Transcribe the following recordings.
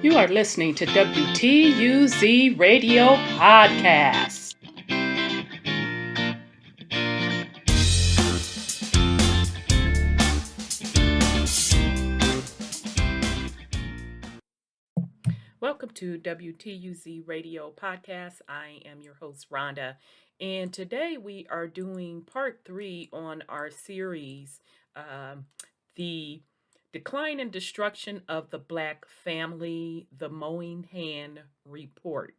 You are listening to WTUZ Radio Podcast. Welcome to WTUZ Radio Podcast. I am your host, Rhonda, and today we are doing part 3 on our series, The Decline and Destruction of the Black Family, the Moynihan Report.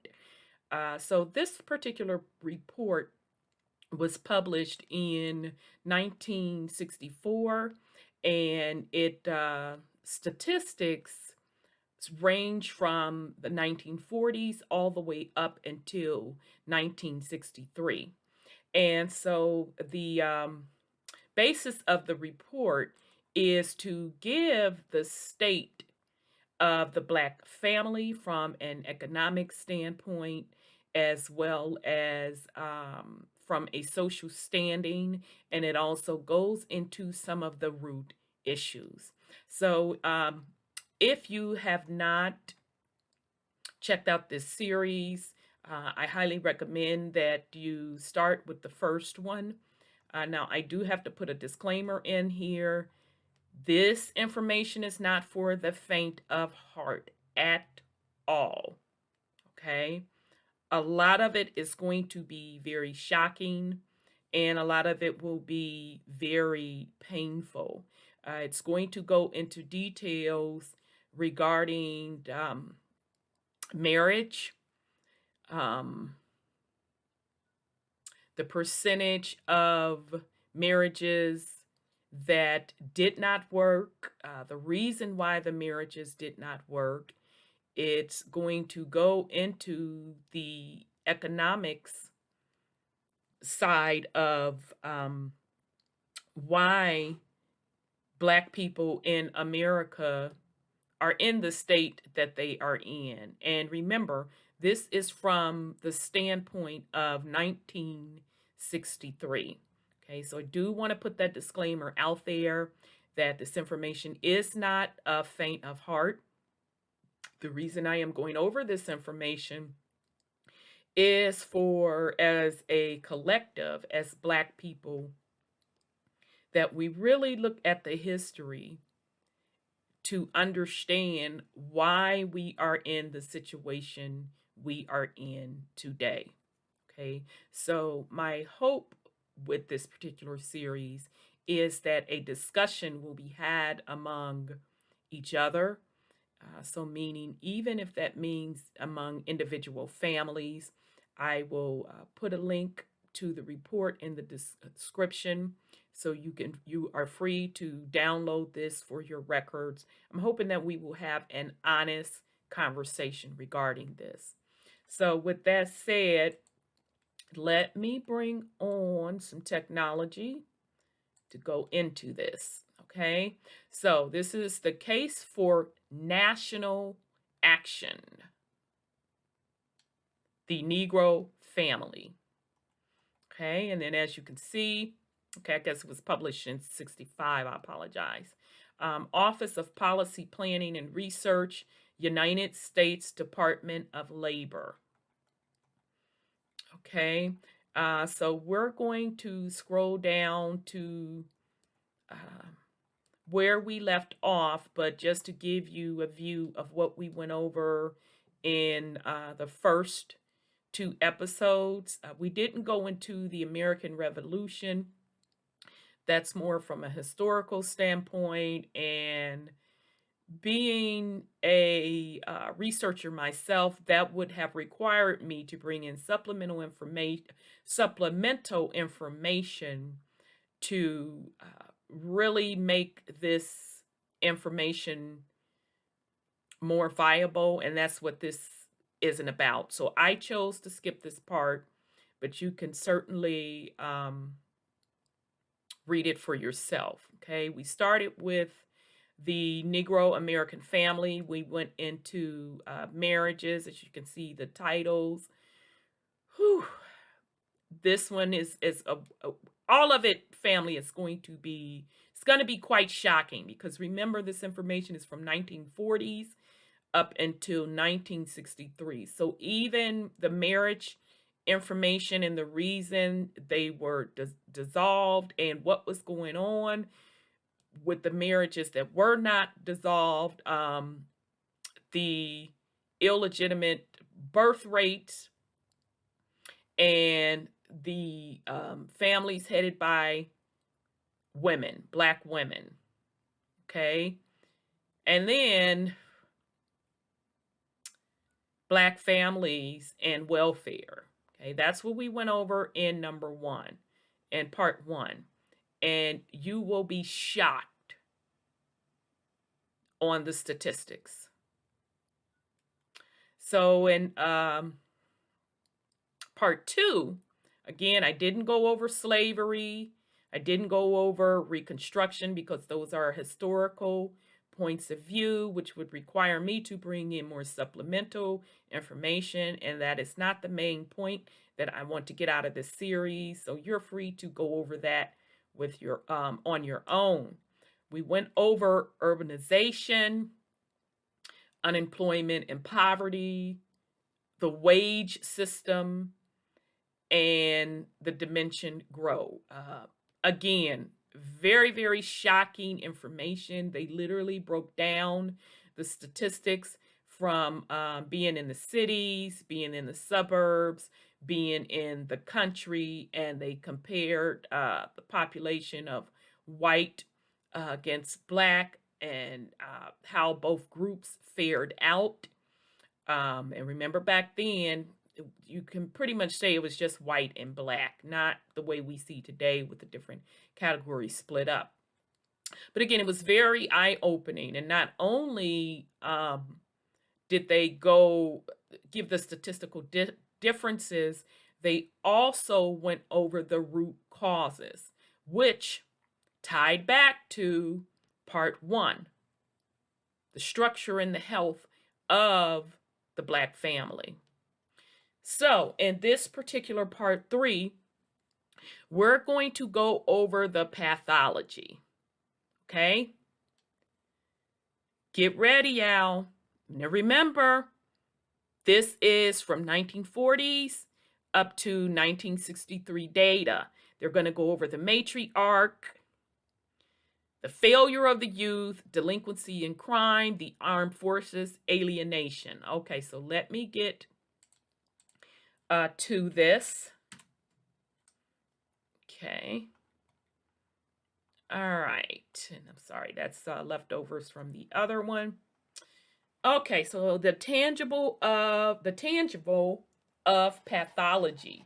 So this particular report was published in 1964, and it statistics range from the 1940s all the way up until 1963. And so the basis of the report is to give the state of the Black family from an economic standpoint, as well as from a social standing, and it also goes into some of the root issues. So if you have not checked out this series, I highly recommend that you start with the first one. Now, I do have to put a disclaimer in here. This information is not for the faint of heart at all, okay? A lot of it is going to be very shocking, and a lot of it will be very painful. It's going to go into details regarding marriage, the percentage of marriages that did not work, the reason why the marriages did not work. It's going to go into the economics side of why Black people in America are in the state that they are in. And remember, this is from the standpoint of 1963. Okay, so I do want to put that disclaimer out there that this information is not a faint of heart. The reason I am going over this information is for, as a collective, as Black people, that we really look at the history to understand why we are in the situation we are in today. Okay, so my hope with this particular series is that a discussion will be had among each other. So meaning, even if that means among individual families, I will put a link to the report in the description, so you are free to download this for your records. I'm hoping that we will have an honest conversation regarding this. So with that said, let me bring on some technology to go into this. Okay, so this is the case for national action, the Negro family. Okay, and then as you can see, okay, I guess it was published in 65, I apologize. Office of Policy Planning and Research, United States Department of Labor. Okay, so we're going to scroll down to where we left off, but just to give you a view of what we went over in the first 2 episodes. We didn't go into the American Revolution. That's more from a historical standpoint, and being a researcher myself, that would have required me to bring in supplemental information to really make this information more viable, and that's what this isn't about. So I chose to skip this part, but you can certainly read it for yourself. Okay, we started with the Negro American family. We went into marriages, as you can see the titles. Whew. This one is all of it family is going to be, it's going to be quite shocking, because remember, this information is from 1940s. up until 1963. So even the marriage information and the reason they were dissolved and what was going on with the marriages that were not dissolved, the illegitimate birth rates, and the families headed by women, Black women. Okay. And then Black families and welfare. Okay. That's what we went over in number 1, in part 1. And you will be shocked on the statistics. So in part 2, again, I didn't go over slavery. I didn't go over Reconstruction because those are historical points of view, which would require me to bring in more supplemental information. And that is not the main point that I want to get out of this series. So you're free to go over that with your on your own. We went over urbanization, unemployment and poverty, the wage system, and the dimension grow. Again, very, very shocking information. They literally broke down the statistics from being in the cities, being in the suburbs, being in the country, and they compared the population of white against Black and how both groups fared out. And remember back then, you can pretty much say it was just white and Black, not the way we see today with the different categories split up. But again, it was very eye-opening. And not only did they go give the statistical differences, they also went over the root causes, which tied back to part 1, the structure and the health of the Black family. So in this particular part 3, we're going to go over the pathology. Okay? Get ready, y'all. Now remember, this is from 1940s up to 1963 data. They're going to go over the matriarch, the failure of the youth, delinquency and crime, the armed forces, alienation. Okay, so let me get to this. Okay. All right. And I'm sorry, that's leftovers from the other one. Okay, so the tangible of pathology.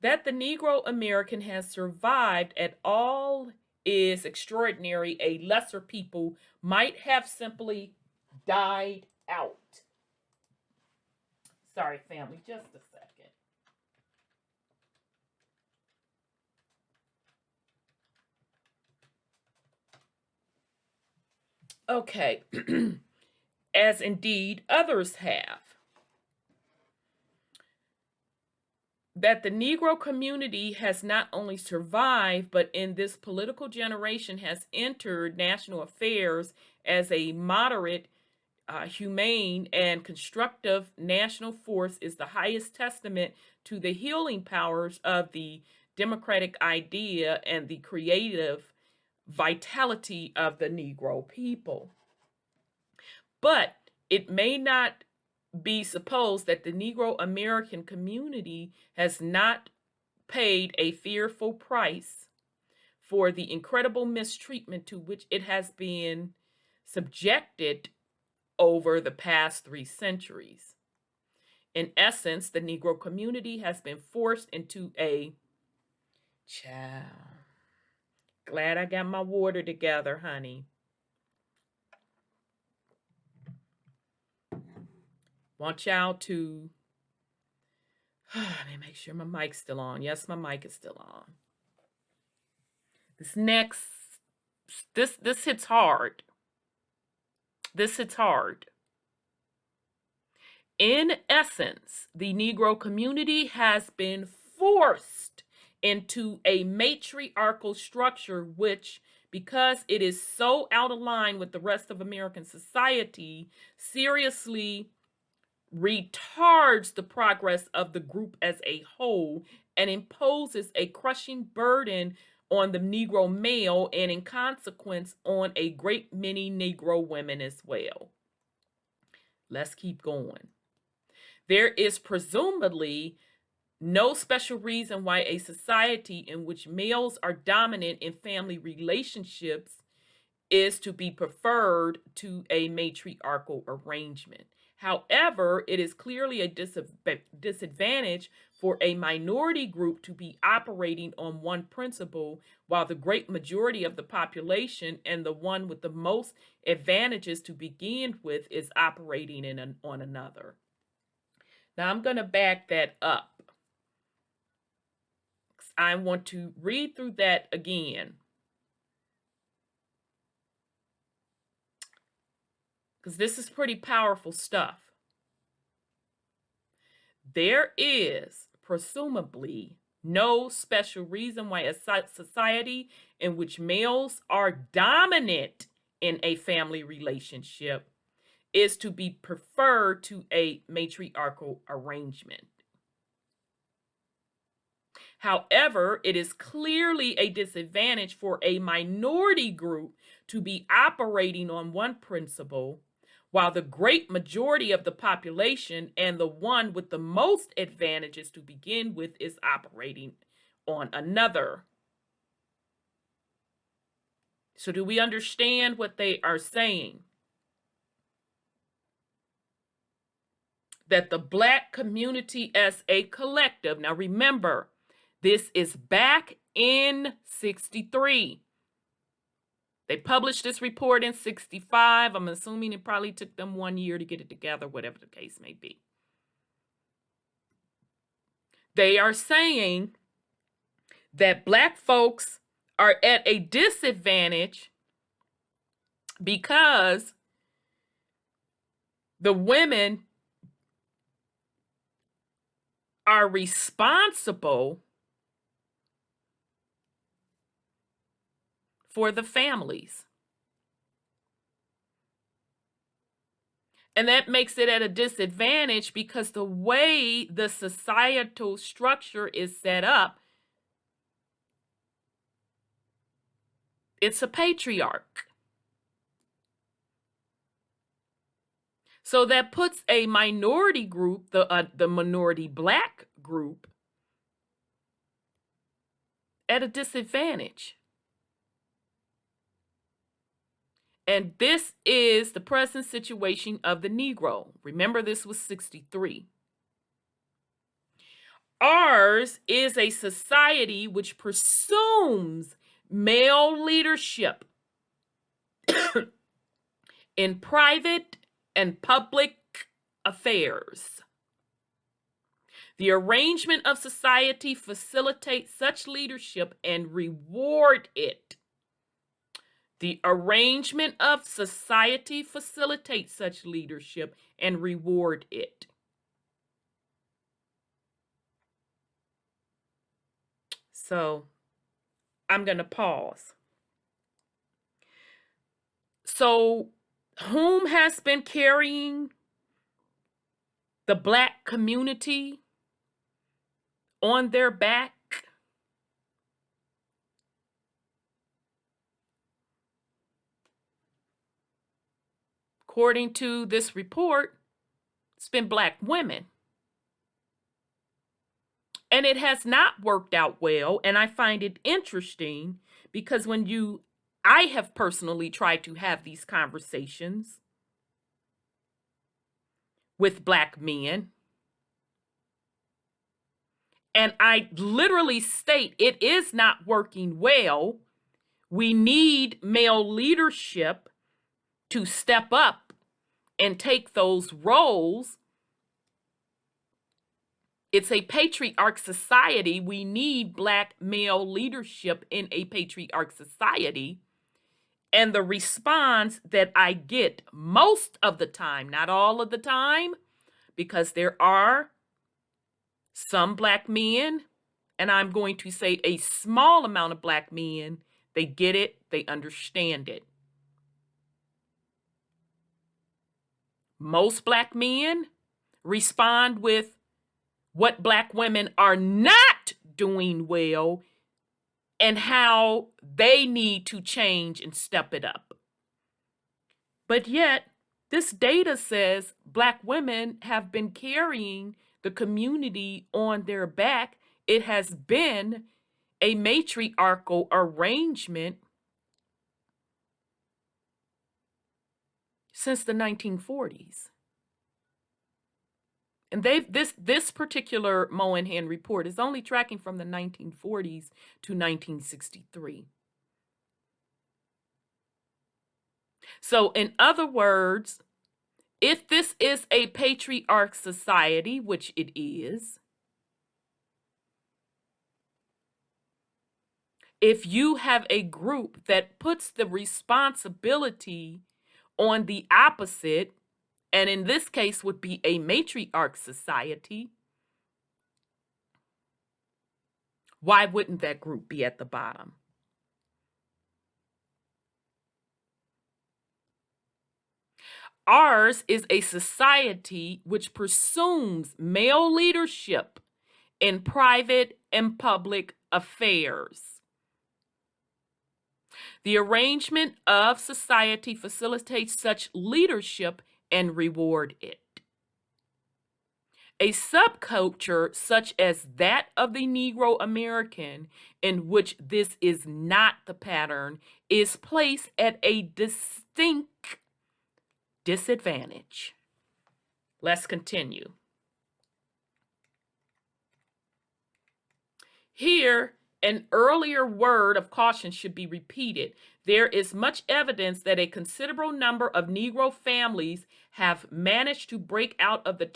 That the Negro American has survived at all is extraordinary. A lesser people might have simply died out. Sorry, family, just a second. Okay, as indeed others have. That the Negro community has not only survived, but in this political generation has entered national affairs as a moderate, humane, and constructive national force is the highest testament to the healing powers of the democratic idea and the creative vitality of the Negro people. But it may not be supposed that the Negro American community has not paid a fearful price for the incredible mistreatment to which it has been subjected over the past 3 centuries. In essence, the Negro community has been forced into a child. Glad I got my water together, honey. Want y'all to let me make sure my mic's still on. Yes, my mic is still on. This hits hard. This hits hard. In essence, the Negro community has been forced into a matriarchal structure which because it is so out of line with the rest of American society, seriously retards the progress of the group as a whole and imposes a crushing burden on the Negro male and, in consequence, on a great many Negro women as well. Let's keep going. There is presumably no special reason why a society in which males are dominant in family relationships is to be preferred to a matriarchal arrangement. However, it is clearly a disadvantage for a minority group to be operating on one principle while the great majority of the population and the one with the most advantages to begin with is operating on another. Now, I'm going to back that up. I want to read through that again, because this is pretty powerful stuff. There is presumably no special reason why a society in which males are dominant in a family relationship is to be preferred to a matriarchal arrangement. However, it is clearly a disadvantage for a minority group to be operating on one principle while the great majority of the population and the one with the most advantages to begin with is operating on another. So do we understand what they are saying? That the Black community as a collective, now remember, this is back in 63. They published this report in 65. I'm assuming it probably took them 1 year to get it together, whatever the case may be. They are saying that Black folks are at a disadvantage because the women are responsible for the families. And that makes it at a disadvantage because the way the societal structure is set up, it's a patriarch. So that puts a minority group, the minority Black group, at a disadvantage. And this is the present situation of the Negro. Remember, this was 63. Ours is a society which presumes male leadership in private and public affairs. The arrangement of society facilitates such leadership and reward it. The arrangement of society facilitates such leadership and reward it. So I'm going to pause. So whom has been carrying the Black community on their back? According to this report, it's been Black women. And it has not worked out well. And I find it interesting because I have personally tried to have these conversations with Black men. And I literally state it is not working well. We need male leadership to step up and take those roles. It's a patriarch society. We need Black male leadership in a patriarch society. And the response that I get most of the time, not all of the time, because there are some Black men, and I'm going to say a small amount of Black men They get it. They understand it. Most Black men respond with what Black women are not doing well and how they need to change and step it up. But yet, this data says Black women have been carrying the community on their back. It has been a matriarchal arrangement since the 1940s. And this particular Moynihan report is only tracking from the 1940s to 1963. So in other words, if this is a patriarch society, which it is, if you have a group that puts the responsibility on the opposite, and in this case would be a matriarch society, why wouldn't that group be at the bottom? Ours is a society which presumes male leadership in private and public affairs. The arrangement of society facilitates such leadership and reward it. A subculture such as that of the Negro American, in which this is not the pattern, is placed at a distinct disadvantage. Let's continue. Here, an earlier word of caution should be repeated. There is much evidence that a considerable number of Negro families have managed to break out of the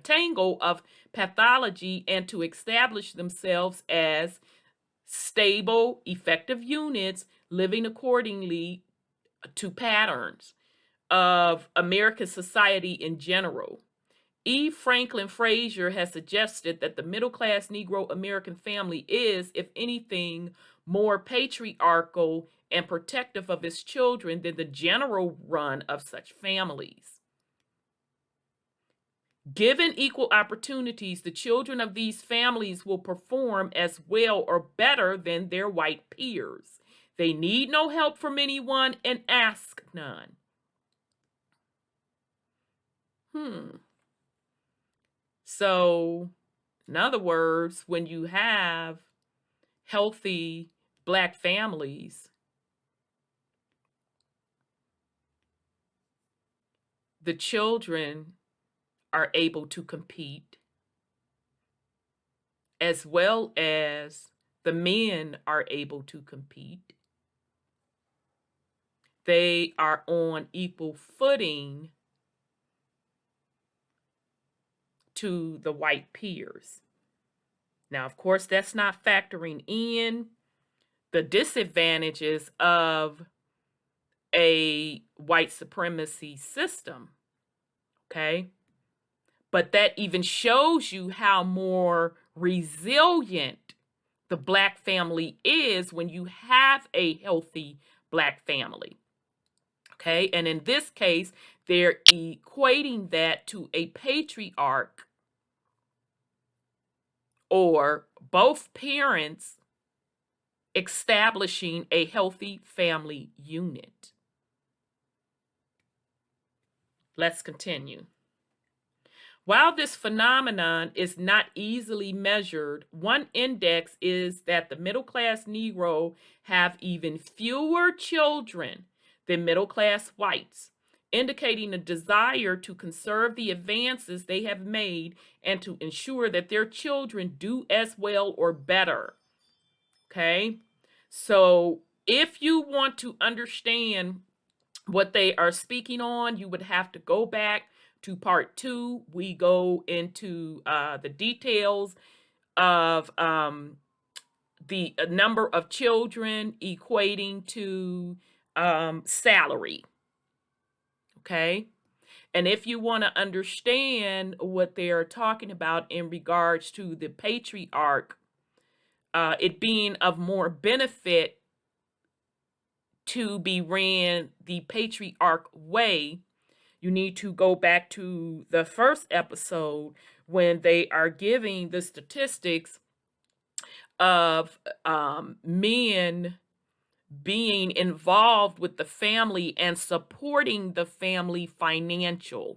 tangle of pathology and to establish themselves as stable, effective units living accordingly to patterns of American society in general. E. Franklin Frazier has suggested that the middle-class Negro American family is, if anything, more patriarchal and protective of its children than the general run of such families. Given equal opportunities, the children of these families will perform as well or better than their white peers. They need no help from anyone and ask none. So, in other words, when you have healthy Black families, the children are able to compete, as well as the men are able to compete. They are on equal footing to the white peers. Now, of course, that's not factoring in the disadvantages of a white supremacy system, okay? But that even shows you how more resilient the Black family is when you have a healthy Black family, okay? And in this case, they're equating that to a patriarch or both parents establishing a healthy family unit. Let's continue. While this phenomenon is not easily measured, one index is that the middle-class Negro have even fewer children than middle-class whites, indicating a desire to conserve the advances they have made and to ensure that their children do as well or better. Okay? So if you want to understand what they are speaking on, you would have to go back to part 2. We go into the details of the number of children equating to salary. Okay? And if you want to understand what they are talking about in regards to the patriarch it being of more benefit to be ran the patriarch way, you need to go back to the first episode when they are giving the statistics of men being involved with the family and supporting the family financially.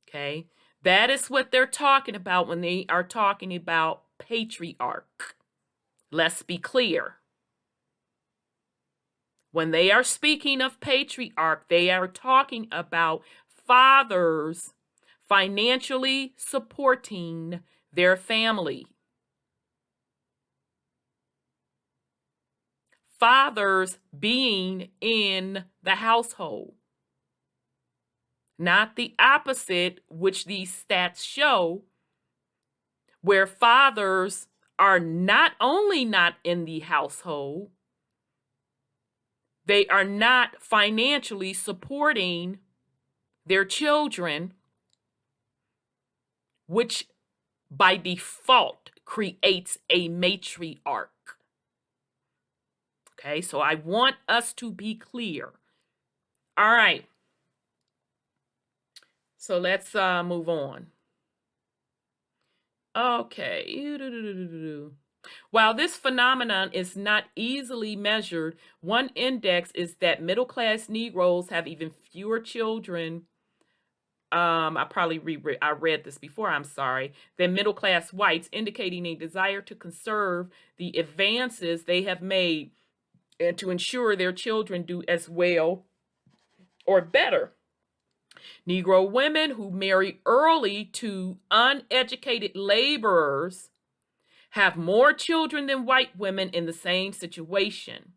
Okay? That is what they're talking about when they are talking about patriarch. Let's be clear. When they are speaking of patriarch, they are talking about fathers financially supporting their family. Fathers being in the household. Not the opposite, which these stats show, where fathers are not only not in the household, they are not financially supporting their children, which by default creates a matriarch. Okay, so I want us to be clear. All right. So let's move on. Okay. While this phenomenon is not easily measured, one index is that middle-class Negroes have even fewer children. I read this before, I'm sorry, than middle-class whites, indicating a desire to conserve the advances they have made and to ensure their children do as well or better. Negro women who marry early to uneducated laborers have more children than white women in the same situation.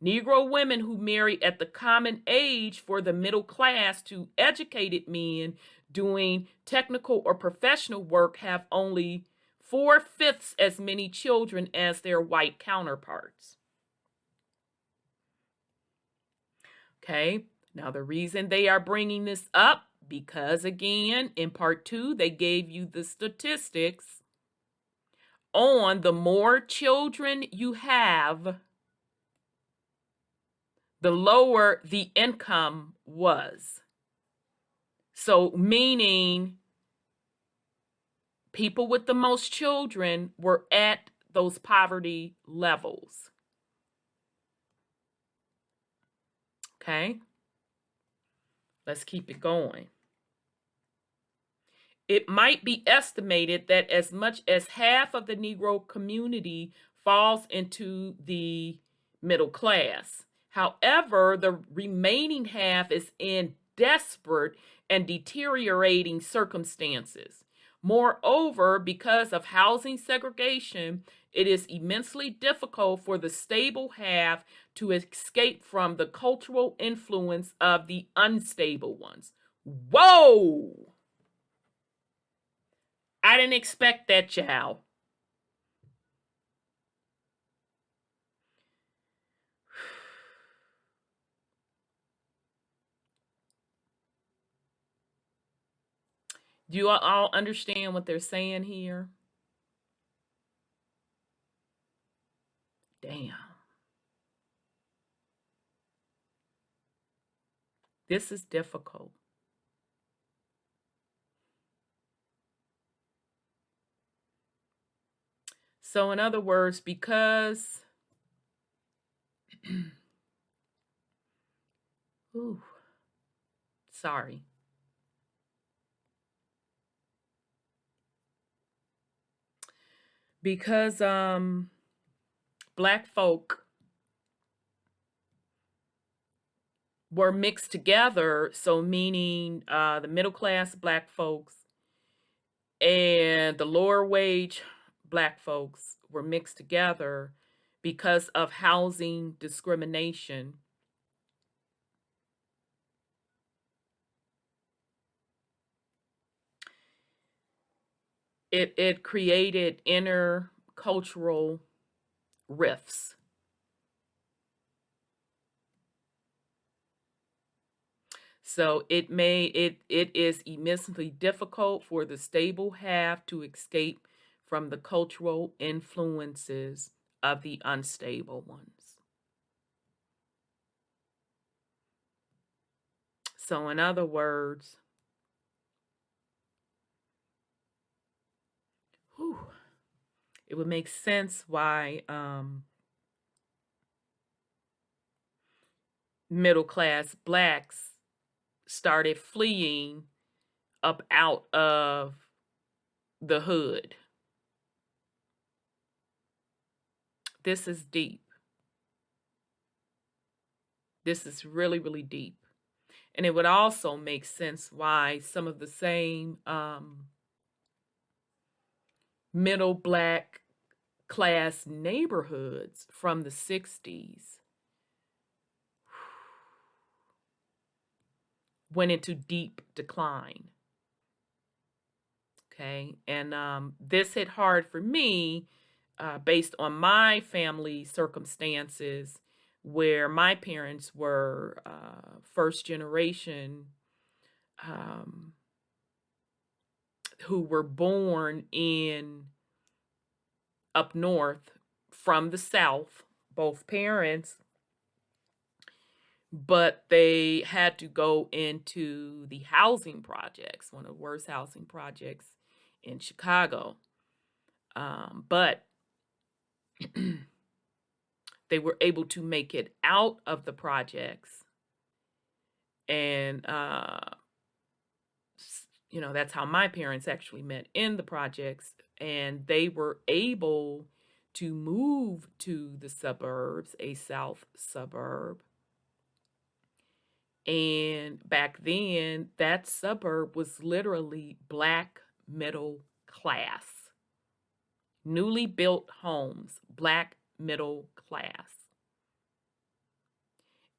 Negro women who marry at the common age for the middle class to educated men doing technical or professional work have only 4/5 as many children as their white counterparts. Okay, now the reason they are bringing this up, because again, in part 2, they gave you the statistics on the more children you have, the lower the income was. So meaning people with the most children were at those poverty levels. Okay, let's keep it going. It might be estimated that as much as half of the Negro community falls into the middle class. However, the remaining half is in desperate and deteriorating circumstances. Moreover, because of housing segregation, it is immensely difficult for the stable half to escape from the cultural influence of the unstable ones. Whoa! I didn't expect that, child. Do you all understand what they're saying here? Damn. This is difficult. So, in other words, because ooh, sorry. Because black folk were mixed together, so meaning the middle class black folks and the lower wage black folks were mixed together because of housing discrimination. It created intercultural rifts. So it is immensely difficult for the stable half to escape from the cultural influences of the unstable ones. So in other words, it would make sense why middle-class blacks started fleeing up out of the hood. This is deep. This is really, really deep. And it would also make sense why some of the same middle black class neighborhoods from the 60s went into deep decline. Okay, and this hit hard for me based on my family circumstances, where my parents were first generation who were born in up north from the South, both parents, but they had to go into the housing projects, one of the worst housing projects in Chicago. But they were able to make it out of the projects. And, that's how my parents actually met, in the projects. And they were able to move to the suburbs, a south suburb. And back then, that suburb was literally black middle class. Newly built homes, black middle class.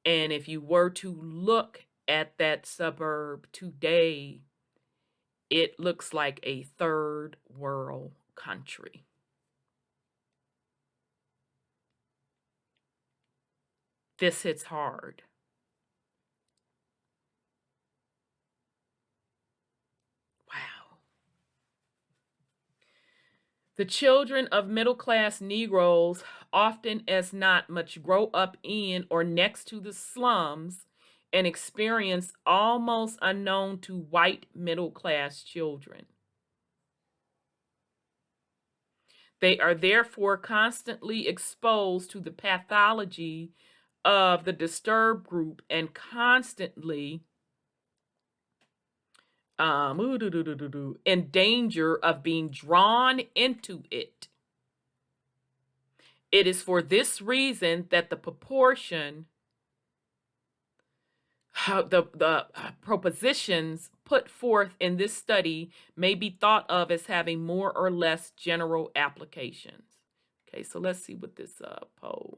And if you were to look at that suburb today, it looks like a third world country. This hits hard. Wow. The children of middle-class Negroes often as not much grow up in or next to the slums and experience almost unknown to white middle-class children. They are therefore constantly exposed to the pathology of the disturbed group and constantly in danger of being drawn into it. It is for this reason that the propositions put forth in this study may be thought of as having more or less general applications. Okay, so let's see what this poll.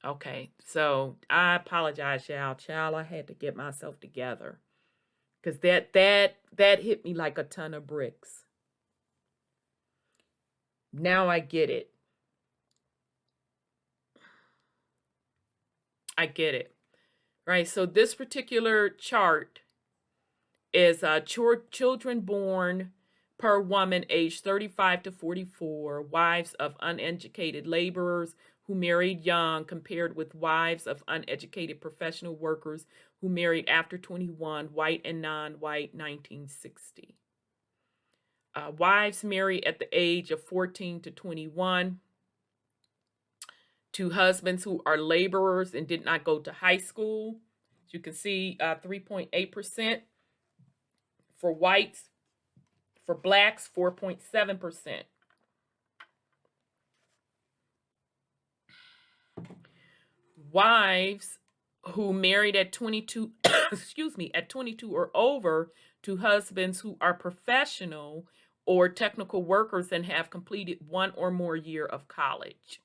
Okay, so I apologize, child. I had to get myself together, because that hit me like a ton of bricks. Now I get it. I get it. Right, so this particular chart is children born per woman aged 35 to 44, wives of uneducated laborers who married young, compared with wives of uneducated professional workers who married after 21, white and non-white, 1960. Wives married at the age of 14 to 21 to husbands who are laborers and did not go to high school. As you can see, 3.8% for whites. For blacks, 4.7%. Wives who married at 22, at 22 or over, to husbands who are professional or technical workers and have completed one or more year of college.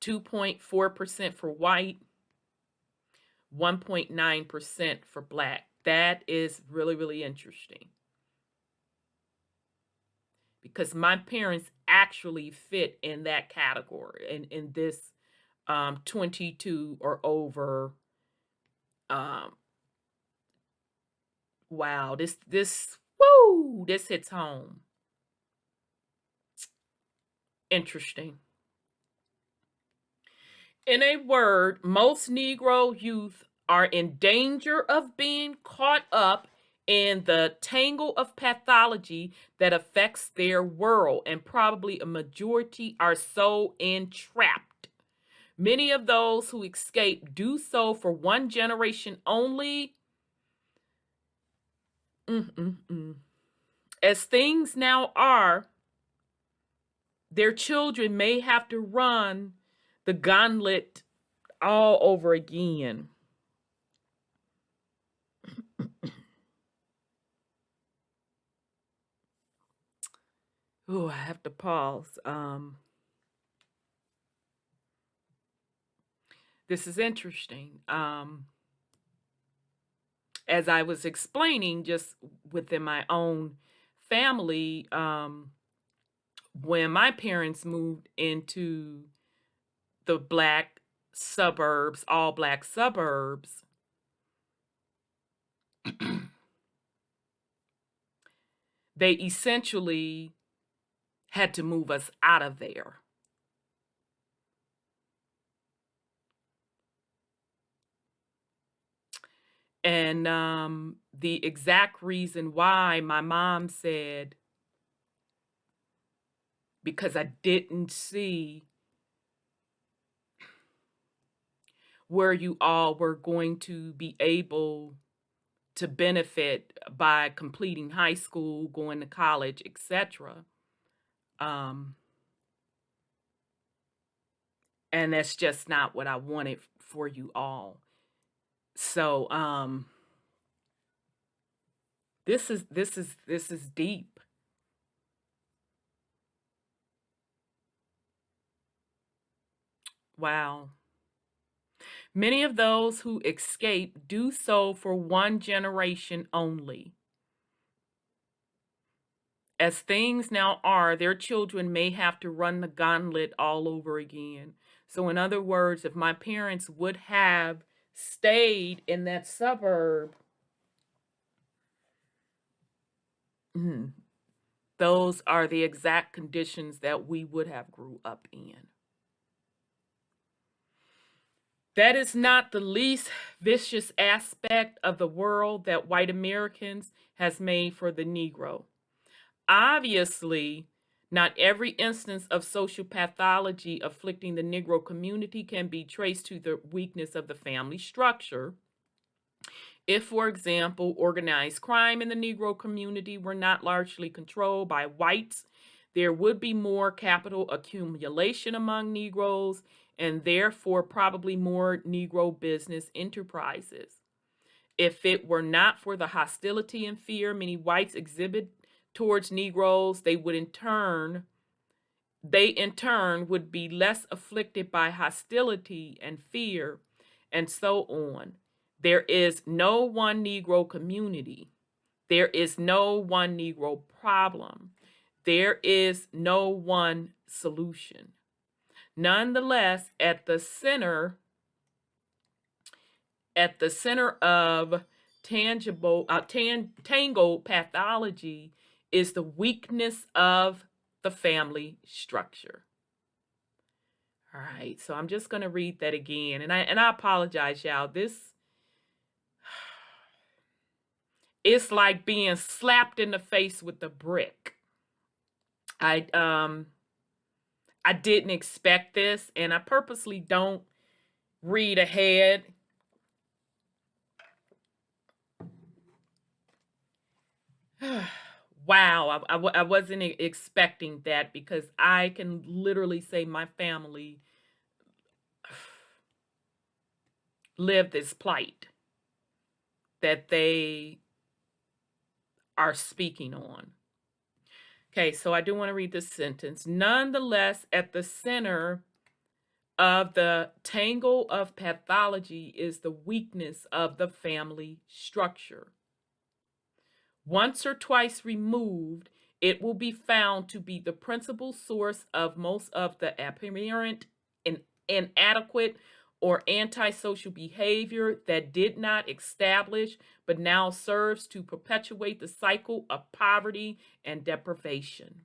2.4% for white, 1.9% for black. That is really, really interesting, because my parents actually fit in that category, in this 22 or over Wow, this hits home. Interesting. In a word, most Negro youth are in danger of being caught up in the tangle of pathology that affects their world, and probably a majority are so entrapped. Many of those who escape do so for one generation only. As things now are, their children may have to run the gauntlet all over again. Oh, I have to pause. This is interesting. As I was explaining, just within my own family, when my parents moved into the black suburbs, all black suburbs, they essentially had to move us out of there. And the exact reason why, my mom said, because I didn't see where you all were going to be able to benefit by completing high school, going to college, etc. And that's just not what I wanted for you all. So this is deep. Wow. Many of those who escape do so for one generation only. As things now are, their children may have to run the gauntlet all over again. So, in other words, if my parents would have stayed in that suburb, those are the exact conditions that we would have grew up in. That is not the least vicious aspect of the world that white Americans has made for the Negro. Obviously, not every instance of social pathology afflicting the Negro community can be traced to the weakness of the family structure. If, for example, organized crime in the Negro community were not largely controlled by whites, there would be more capital accumulation among Negroes and therefore probably more Negro business enterprises. If it were not for the hostility and fear many whites exhibit towards Negroes, they in turn would be less afflicted by hostility and fear, and so on. There is no one Negro community. There is no one Negro problem. There is no one solution. Nonetheless, at the center of tangled pathology is the weakness of the family structure. All right, so I'm just going to read that again, and I apologize, y'all. It's like being slapped in the face with a brick. I didn't expect this, and I purposely don't read ahead. Wow, I wasn't expecting that, because I can literally say my family lived this plight that they are speaking on. Okay, so I do want to read this sentence. Nonetheless, at the center of the tangle of pathology is the weakness of the family structure. Once or twice removed, it will be found to be the principal source of most of the apparent inadequate or antisocial behavior that did not establish but now serves to perpetuate the cycle of poverty and deprivation.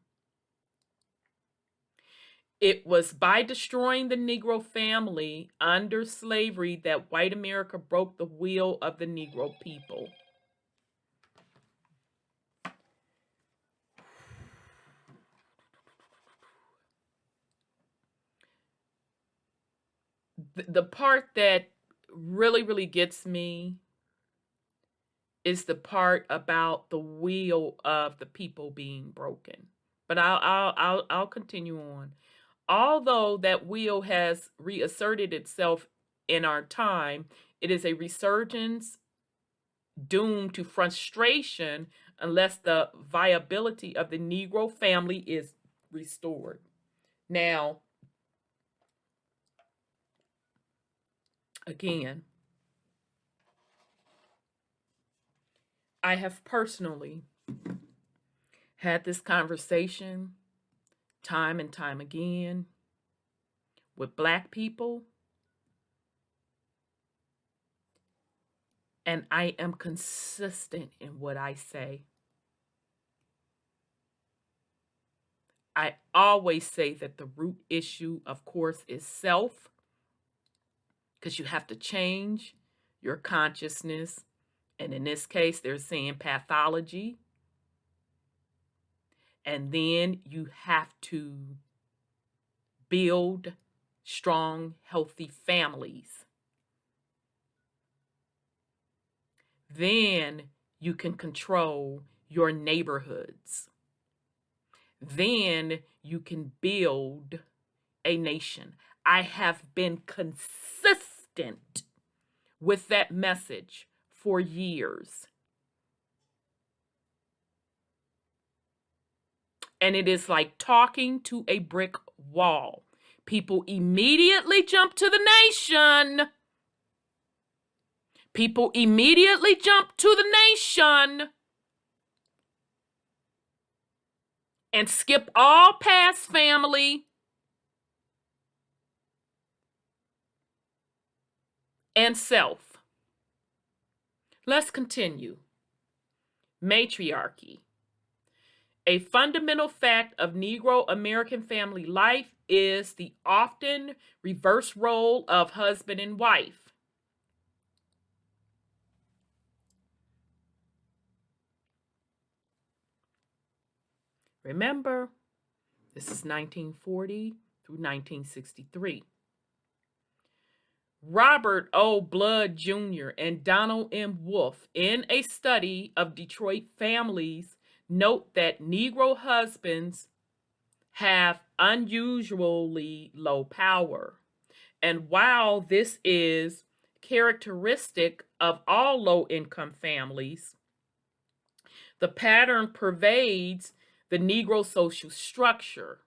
It was by destroying the Negro family under slavery that white America broke the will of the Negro people. The part that really gets me is the part about the will of the people being broken. But I'll continue on. Although that will has reasserted itself in our time, it is a resurgence doomed to frustration unless the viability of the Negro family is restored. Now, again, I have personally had this conversation time and time again with Black people, and I am consistent in what I say. I always say that the root issue, of course, is self, because you have to change your consciousness. And in this case, they're saying pathology. And then you have to build strong, healthy families. Then you can control your neighborhoods. Then you can build a nation. I have been consistent with that message for years. And it is like talking to a brick wall. People immediately jump to the nation. People immediately jump to the nation and skip all past family and self. Let's continue. Matriarchy. A fundamental fact of Negro American family life is the often reverse role of husband and wife. Remember, this is 1940 through 1963. Robert O. Blood Jr. and Donald M. Wolfe, in a study of Detroit families, note that Negro husbands have unusually low power. And while this is characteristic of all low-income families, the pattern pervades the Negro social structure.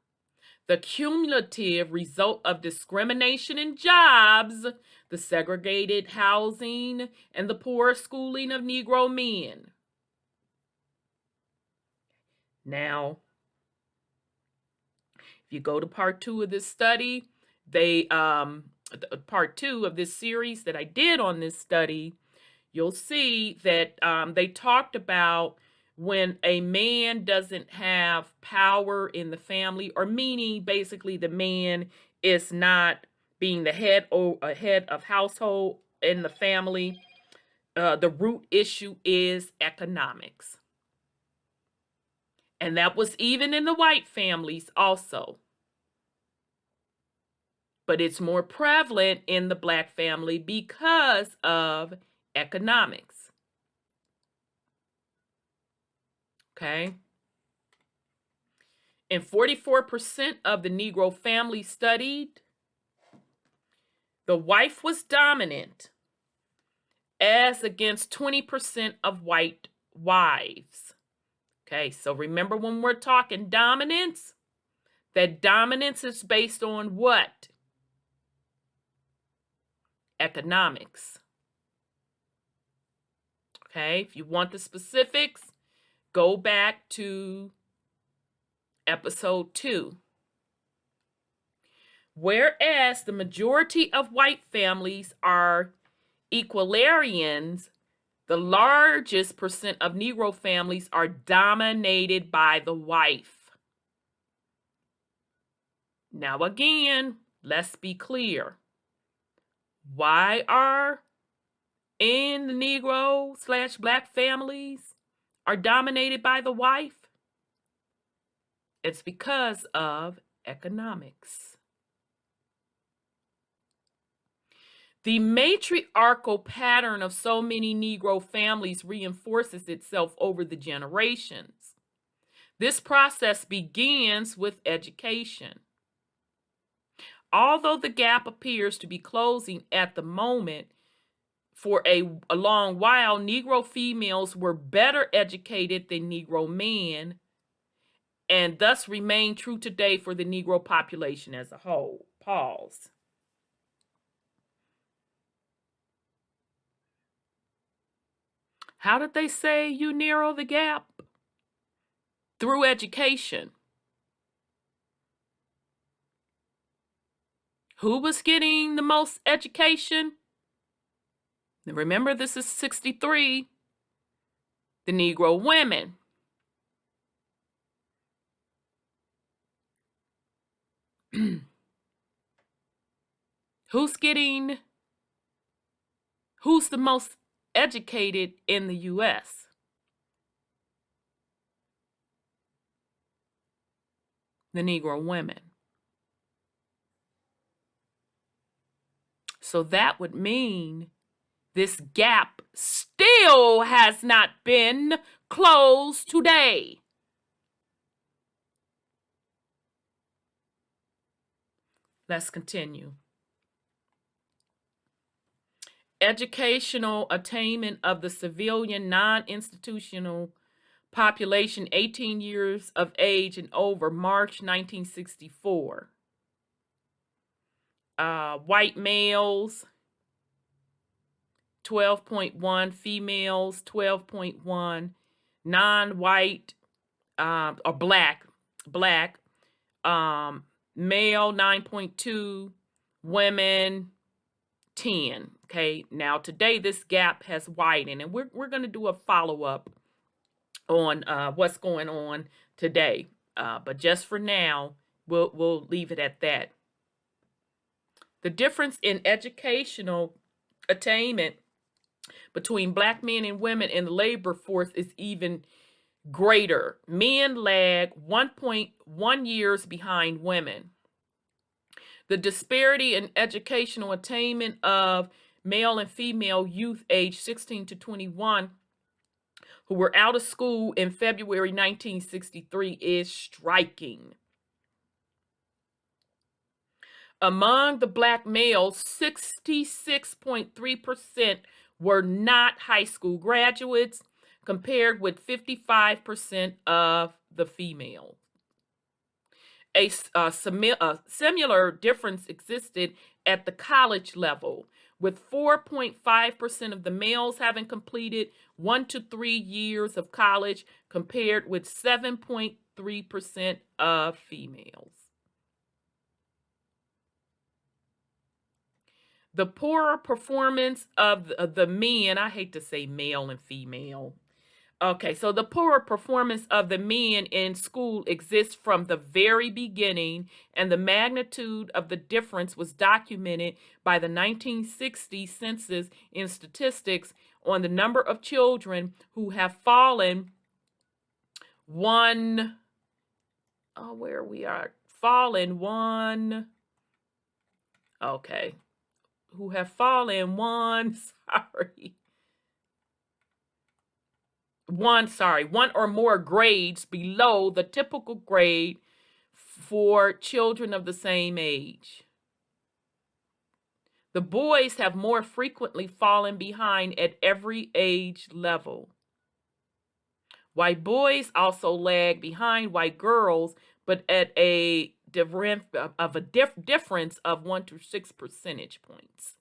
The cumulative result of discrimination in jobs, the segregated housing, and the poor schooling of Negro men. Now, if you go to part 2 of this study, part 2 of this series that I did on this study, you'll see that they talked about when a man doesn't have power in the family, or meaning basically the man is not being the head of household in the family, the root issue is economics. And that was even in the white families also. But it's more prevalent in the Black family because of economics. Okay. In 44% of the Negro families studied, the wife was dominant, as against 20% of white wives. Okay, so remember when we're talking dominance, that dominance is based on what? Economics. Okay, if you want the specifics, go back to episode 2. Whereas the majority of white families are equilarians, the largest percent of Negro families are dominated by the wife. Now again, let's be clear. Why are in the Negro/Black families are dominated by the wife? It's because of economics. The matriarchal pattern of so many Negro families reinforces itself over the generations. This process begins with education. Although the gap appears to be closing at the moment, for a long while, Negro females were better educated than Negro men, and thus remain true today for the Negro population as a whole. Pause. How did they say you narrow the gap? Through education. Who was getting the most education? Remember, this is 63. The Negro women. Who's the most educated in the U.S.? The Negro women. So that would mean this gap still has not been closed today. Let's continue. Educational attainment of the civilian non-institutional population 18 years of age and over, March 1964. White males, 12.1, females, 12.1, non-white or black, male 9.2, women 10. Okay, now today this gap has widened, and we're going to do a follow-up on what's going on today. But just for now, we'll leave it at that. The difference in educational attainment between Black men and women in the labor force is even greater. Men lag 1.1 years behind women. The disparity in educational attainment of male and female youth aged 16 to 21 who were out of school in February 1963 is striking. Among the Black males, 66.3% were not high school graduates, compared with 55% of the females. A similar difference existed at the college level, with 4.5% of the males having completed 1 to 3 years of college, compared with 7.3% of females. The poorer performance of the men, I hate to say male and female. Okay, so the poorer performance of the men in school exists from the very beginning, and the magnitude of the difference was documented by the 1960 census in statistics on the number of children who have fallen one, who have fallen one or more grades below the typical grade for children of the same age. The boys have more frequently fallen behind at every age level. White boys also lag behind white girls, but at a difference of 1 to 6 percentage points.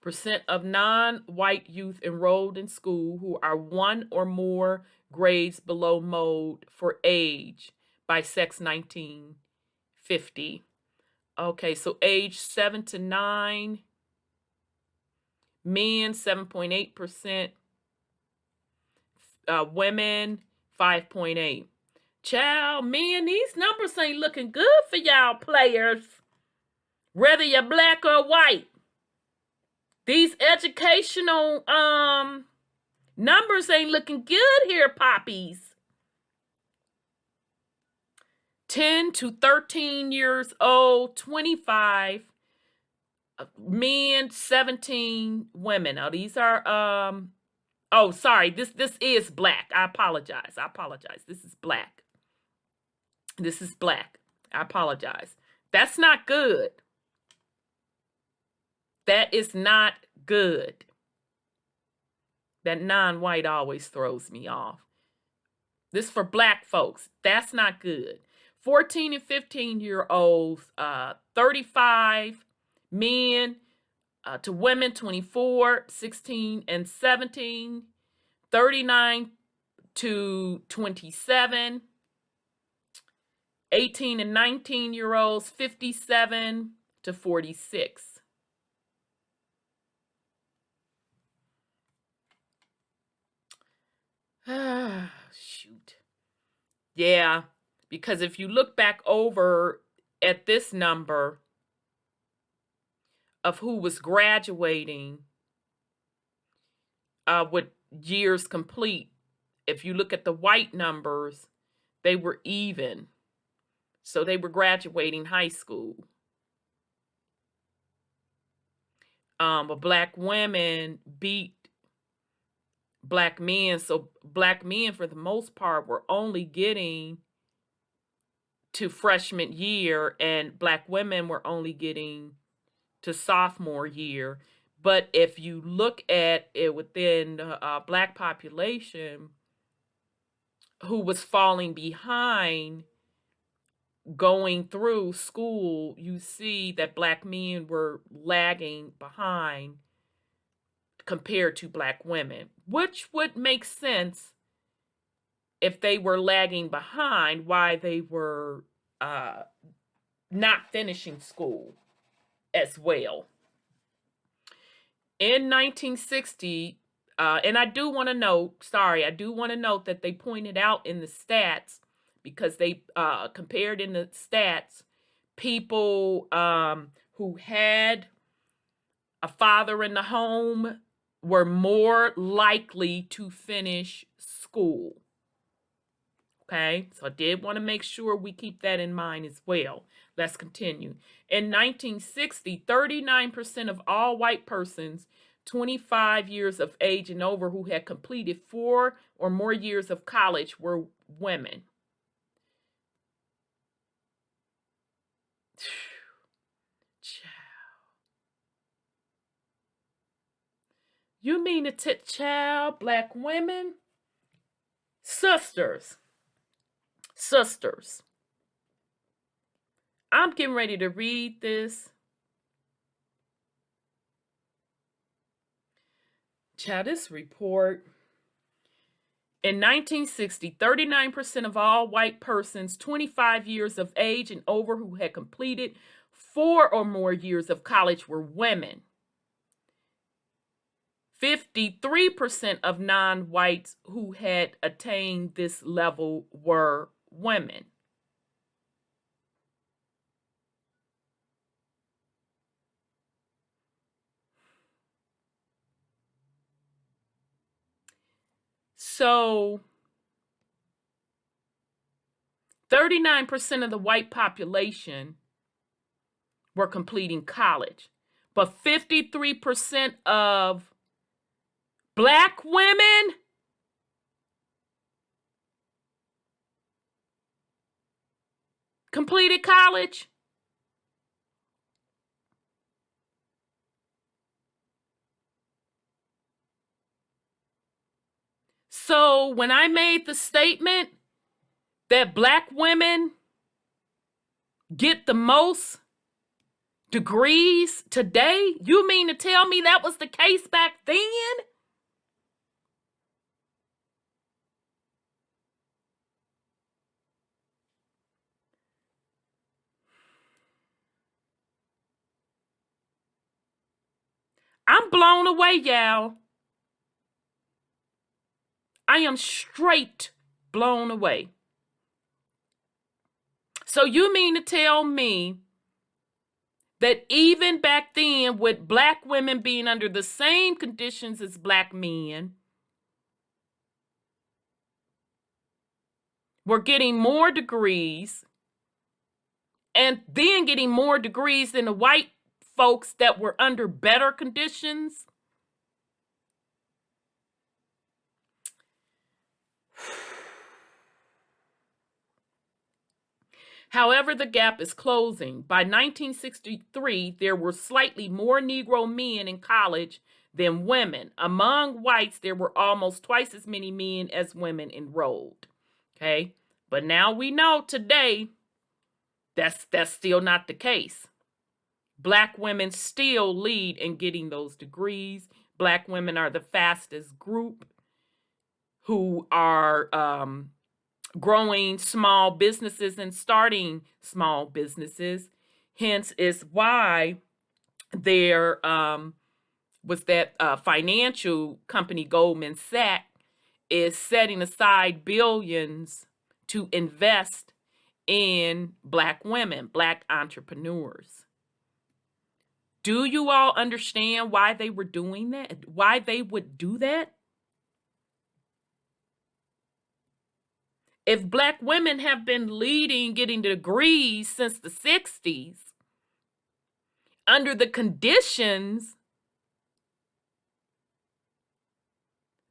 Percent of non-white youth enrolled in school who are 1 or more grades below mode for age by sex 1950. 50. Okay, so age 7 to 9, men 7.8%, women 5.8. Child, men, these numbers ain't looking good for y'all players, whether you're black or white. These educational numbers ain't looking good here, poppies. 10 to 13 years old, 25 men, 17 women. Now these are oh, sorry, this is black. I apologize. This is black. This is black. I apologize. That's not good. That is not good. That non-white always throws me off. This is for black folks. That's not good. 14 and 15-year-olds, 35 men to women, 24, 16 and 17, 39 to 27, 18 and 19-year-olds, 57 to 46. Shoot. Yeah, because if you look back over at this number of who was graduating with years complete, if you look at the white numbers, they were even. So they were graduating high school. But black women beat black men. So black men, for the most part, were only getting to freshman year, and black women were only getting to sophomore year. But if you look at it within the black population who was falling behind going through school, you see that black men were lagging behind compared to black women, which would make sense if they were lagging behind, why they were not finishing school as well. In 1960, and I do want to note that they pointed out in the stats, because they compared in the stats people who had a father in the home were more likely to finish school. Okay, so I did want to make sure we keep that in mind as well. Let's continue. In 1960, 39% of all white persons 25 years of age and over who had completed 4 or more years of college were women. You mean to child, black women? Sisters. I'm getting ready to read this. Child, this report. In 1960, 39% of all white persons 25 years of age and over who had completed 4 or more years of college were women. 53% of non-whites who had attained this level were women. So 39% of the white population were completing college, but 53% of black women completed college. So when I made the statement that black women get the most degrees today, you mean to tell me that was the case back then? blown away, y'all. I am straight blown away. So you mean to tell me that even back then, with black women being under the same conditions as black men, were getting more degrees and then getting more degrees than the white folks that were under better conditions? However, the gap is closing. By 1963, there were slightly more Negro men in college than women. Among whites, there were almost twice as many men as women enrolled. Okay, but now we know today that's still not the case. Black women still lead in getting those degrees. Black women are the fastest group who are growing small businesses and starting small businesses. Hence is why there was that financial company Goldman Sachs is setting aside billions to invest in black women, black entrepreneurs. Do you all understand why they were doing that? Why they would do that? If black women have been leading, getting degrees since the 60s, under the conditions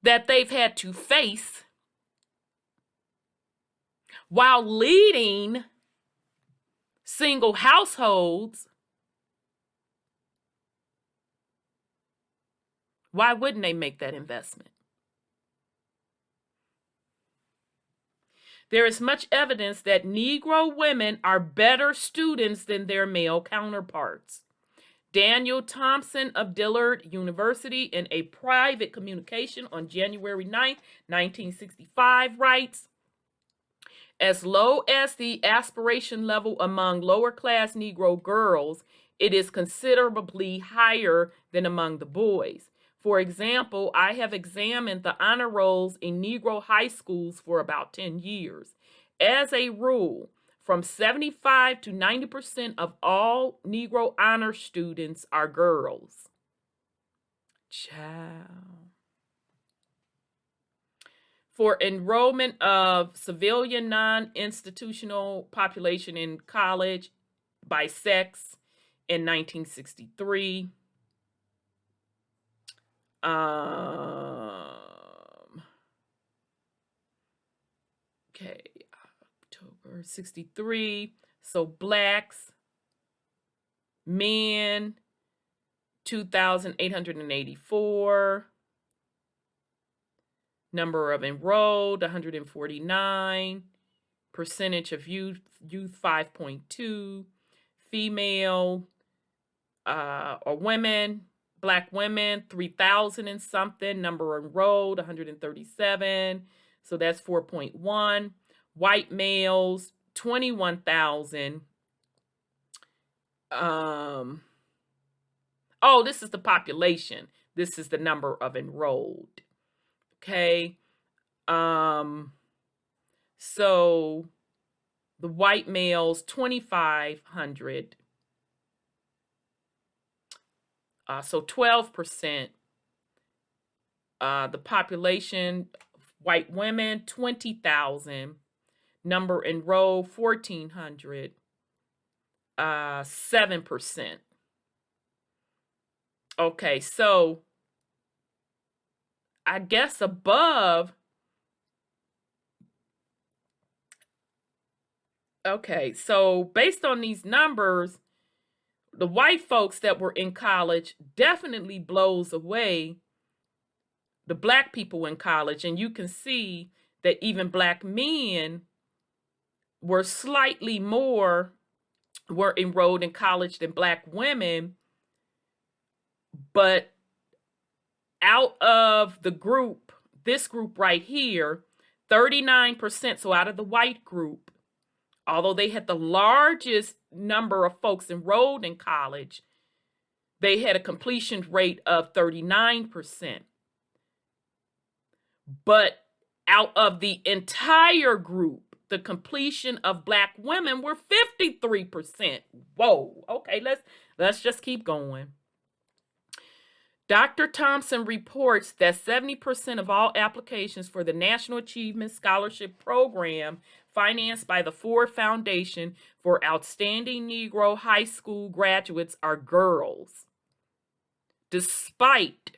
that they've had to face while leading single households, why wouldn't they make that investment? There is much evidence that Negro women are better students than their male counterparts. Daniel Thompson of Dillard University, in a private communication on January 9, 1965, writes, as low as the aspiration level among lower-class Negro girls, it is considerably higher than among the boys. For example, I have examined the honor rolls in Negro high schools for about 10 years. As a rule, from 75 to 90% of all Negro honor students are girls. Child. For enrollment of civilian non-institutional population in college by sex in 1963. Okay, October 63. So blacks, men, 2,884. Number of enrolled, 149. Percentage of youth 5.2. Female or women, black women, 3,000 and something. Number enrolled, 137. So that's 4.1. White males, 21,000. Oh, this is the population. This is the number of enrolled. Okay. So the white males, 2,500. So 12%. The population, white women, 20,000. Number enrolled, 1,400. 7%. Okay, so I guess above. Okay, so based on these numbers, the white folks that were in college definitely blows away the black people in college. And you can see that even black men were slightly more were enrolled in college than black women. But out of the group, this group right here, 39%, so out of the white group, although they had the largest number of folks enrolled in college, they had a completion rate of 39%. But out of the entire group, the completion of Black women were 53%. Whoa, okay, let's just keep going. Dr. Thompson reports that 70% of all applications for the National Achievement Scholarship Program financed by the Ford Foundation for Outstanding Negro High School graduates are girls, despite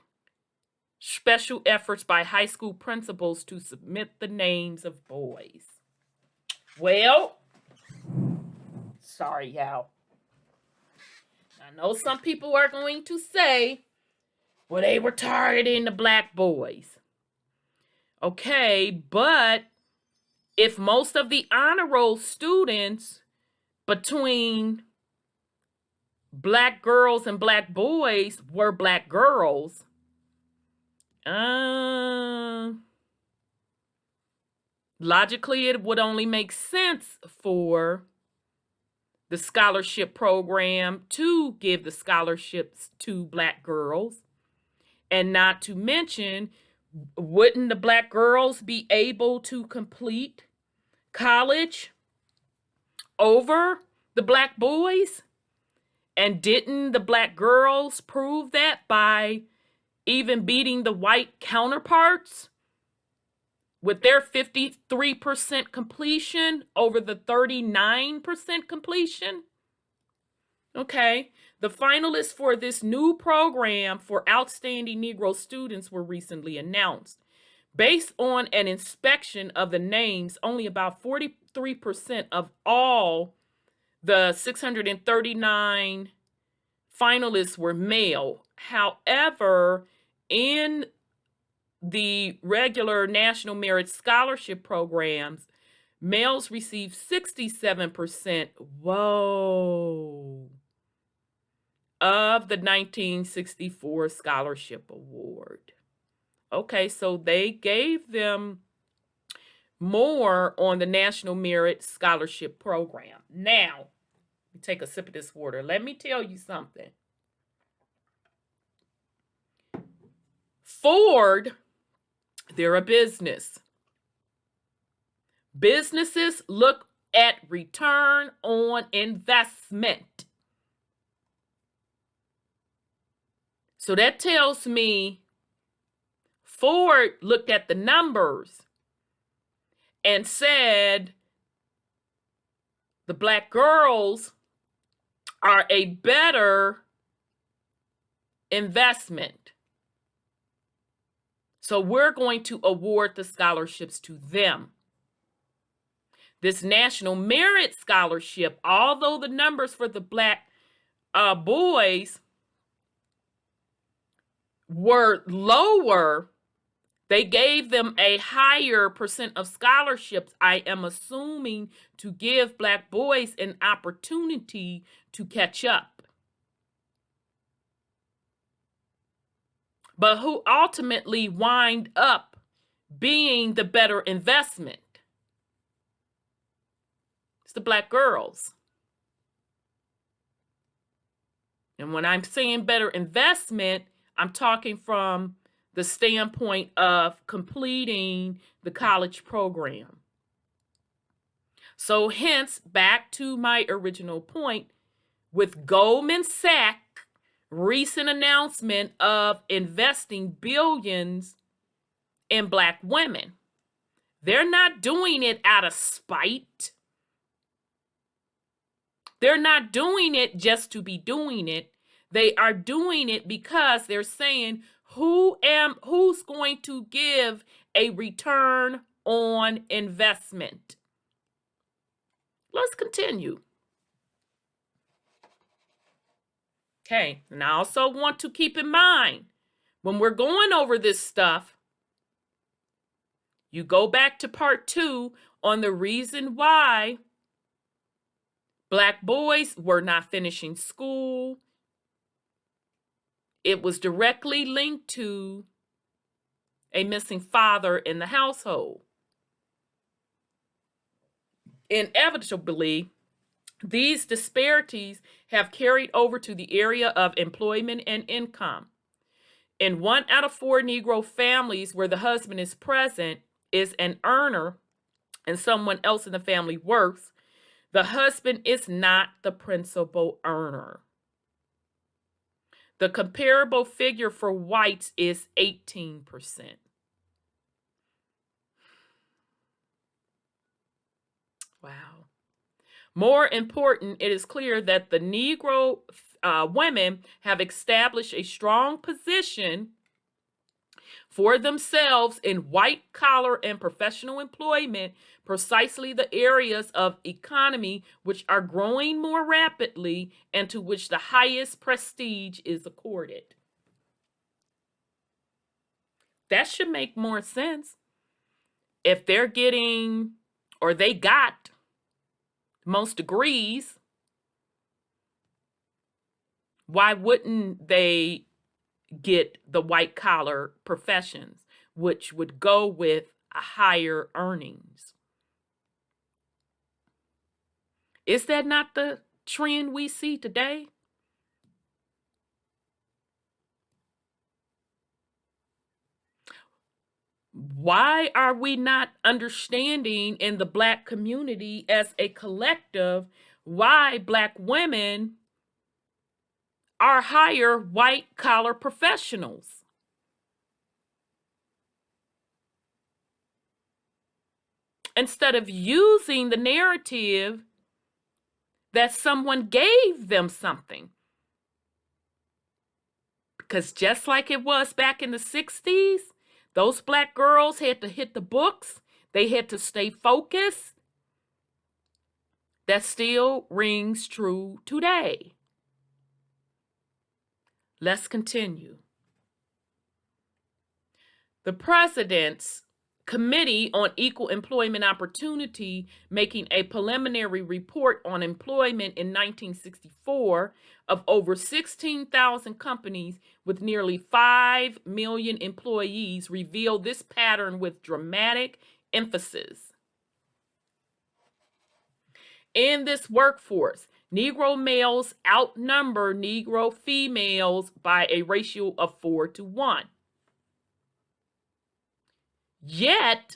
special efforts by high school principals to submit the names of boys. Well, sorry, y'all. I know some people are going to say, well, they were targeting the Black boys. Okay, but if most of the honor roll students between Black girls and Black boys were Black girls, logically it would only make sense for the scholarship program to give the scholarships to Black girls. And not to mention, wouldn't the Black girls be able to complete college over the Black boys? And didn't the Black girls prove that by even beating the white counterparts with their 53% completion over the 39% completion? Okay. The finalists for this new program for outstanding Negro students were recently announced. Based on an inspection of the names, only about 43% of all the 639 finalists were male. However, in the regular National Merit Scholarship programs, males receive 67%. Whoa. Of the 1964 Scholarship Award. Okay, so they gave them more on the National Merit Scholarship Program. Now, take a sip of this water. Let me tell you something. Ford, they're a business. Businesses look at return on investment. So that tells me Ford looked at the numbers and said the Black girls are a better investment. So we're going to award the scholarships to them. This National Merit Scholarship, although the numbers for the Black boys were lower, they gave them a higher percent of scholarships, I am assuming, to give Black boys an opportunity to catch up. But who ultimately wind up being the better investment? It's the Black girls. And when I'm saying better investment, I'm talking from the standpoint of completing the college program. So hence, back to my original point, with Goldman Sachs' recent announcement of investing billions in Black women, they're not doing it out of spite. They're not doing it just to be doing it. They are doing it because they're saying, who's going to give a return on investment? Let's continue. Okay, and I also want to keep in mind, when we're going over this stuff, you go back to part 2 on the reason why Black boys were not finishing school. It was directly linked to a missing father in the household. Inevitably, these disparities have carried over to the area of employment and income. In 1 out of 4 Negro families where the husband is present, is an earner, and someone else in the family works, the husband is not the principal earner. The comparable figure for whites is 18%. Wow. More important, it is clear that the Negro women have established a strong position for themselves in white-collar and professional employment, precisely the areas of economy which are growing more rapidly and to which the highest prestige is accorded. That should make more sense. If they're getting, or they got, most degrees, why wouldn't they get the white-collar professions, which would go with a higher earnings? Is that not the trend we see today? Why are we not understanding in the Black community as a collective why Black women are higher white-collar professionals? Instead of using the narrative that someone gave them something. Because just like it was back in the 60s, those Black girls had to hit the books. They had to stay focused. That still rings true today. Let's continue. The President's Committee on Equal Employment Opportunity, making a preliminary report on employment in 1964 of over 16,000 companies with nearly 5 million employees, revealed this pattern with dramatic emphasis. In this workforce, Negro males outnumber Negro females by a ratio of 4 to 1. Yet,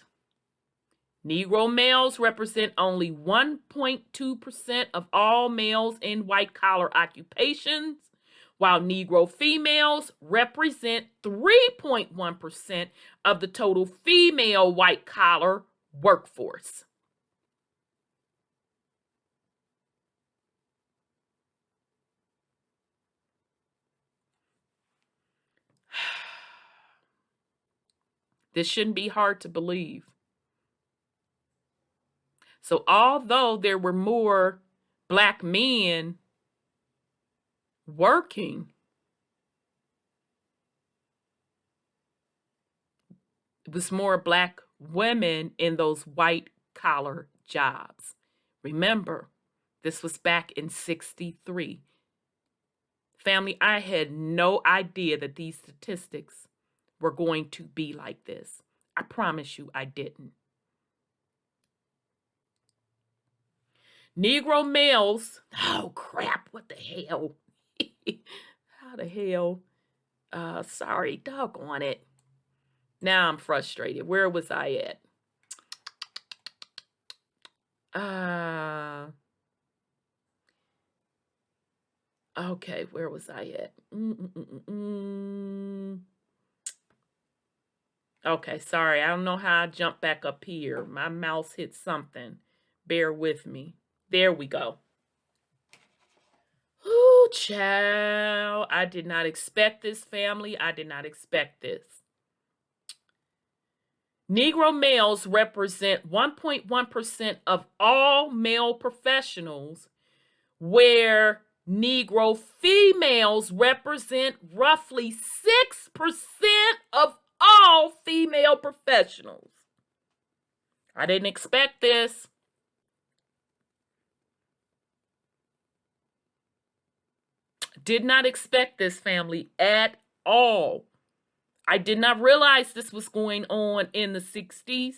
Negro males represent only 1.2% of all males in white-collar occupations, while Negro females represent 3.1% of the total female white-collar workforce. This shouldn't be hard to believe. So although there were more Black men working, it was more Black women in those white-collar jobs. Remember, this was back in 63. Family, I had no idea that these statistics were going to be like this. I promise you I didn't. Negro males, oh crap, what the hell? How the hell? Sorry, doggone it. Now I'm frustrated. Where was I at? Okay, where was I at? Okay, sorry. I don't know how I jumped back up here. My mouse hit something. Bear with me. There we go. Ooh, child. I did not expect this, family. I did not expect this. Negro males represent 1.1% of all male professionals, where Negro females represent roughly 6% of all female professionals. I didn't expect this. Did not expect this, family, at all. I did not realize this was going on in the 60s.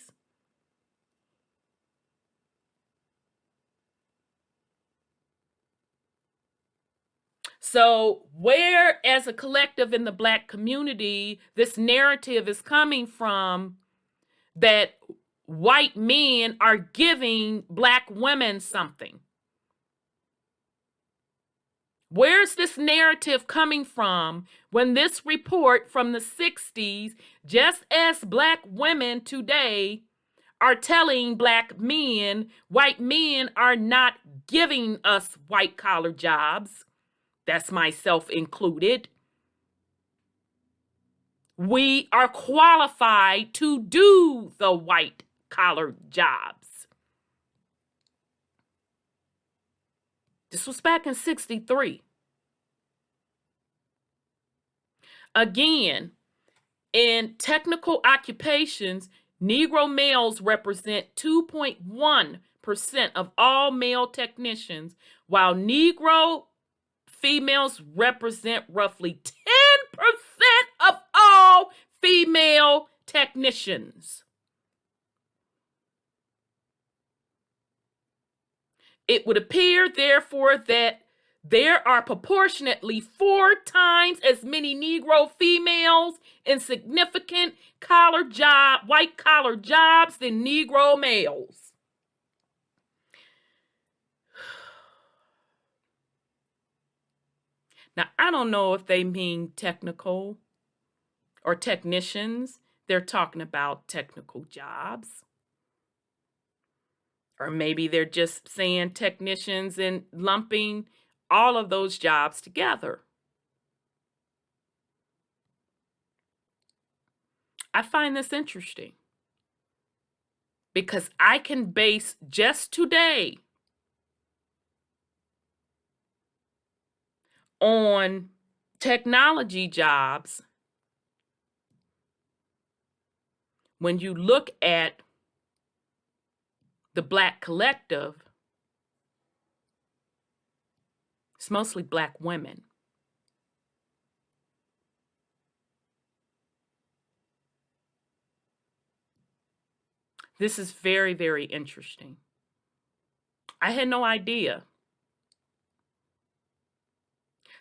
So where, as a collective in the Black community, this narrative is coming from that white men are giving Black women something. Where's this narrative coming from when this report from the 60s, just as Black women today are telling Black men, white men are not giving us white collar jobs, that's myself included. We are qualified to do the white collar jobs. This was back in 63. Again, in technical occupations, Negro males represent 2.1% of all male technicians, while Negro females represent roughly 10% of all female technicians. It would appear, therefore, that there are proportionately 4 times as many Negro females in significant white collar jobs than Negro males. Now, I don't know if they mean technical or technicians. They're talking about technical jobs. Or maybe they're just saying technicians and lumping all of those jobs together. I find this interesting because I can base just today on technology jobs. When you look at the Black collective, it's mostly Black women. This is very, very interesting. I had no idea.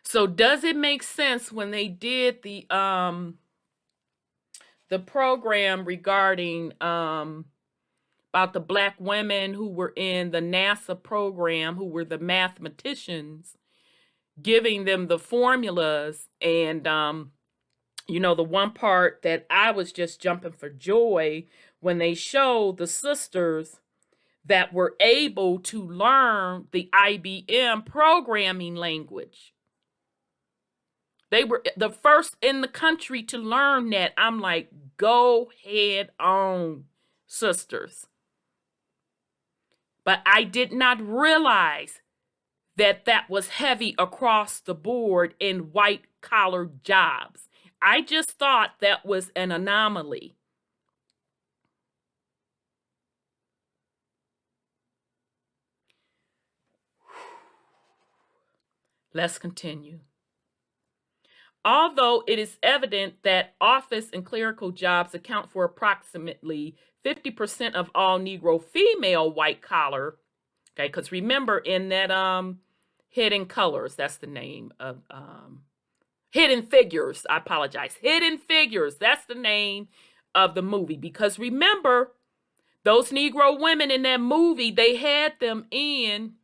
So does it make sense when they did the program regarding about the Black women who were in the NASA program, who were the mathematicians, giving them the formulas, and the one part that I was just jumping for joy when they showed the sisters that were able to learn the IBM programming language. They were the first in the country to learn that. I'm like, go head on, sisters. But I did not realize that that was heavy across the board in white collar jobs. I just thought that was an anomaly. Let's continue. Although it is evident that office and clerical jobs account for approximately 50% of all Negro female white collar, okay, because remember in that Hidden Colors, that's the name of Hidden Figures, I apologize. Hidden Figures, that's the name of the movie. Because remember, those Negro women in that movie, they had them in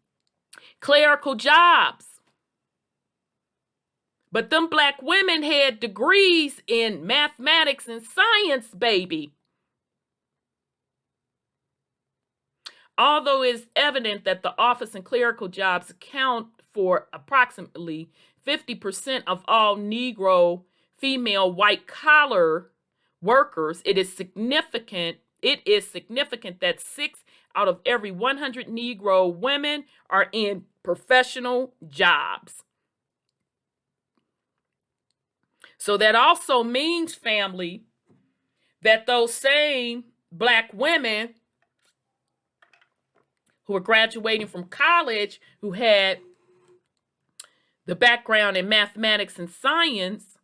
clerical jobs. But them Black women had degrees in mathematics and science, baby. Although it's evident that the office and clerical jobs account for approximately 50% of all Negro female white collar workers, it is significant that 6 out of every 100 Negro women are in professional jobs. So that also means, family, that those same Black women who are graduating from college, who had the background in mathematics and science,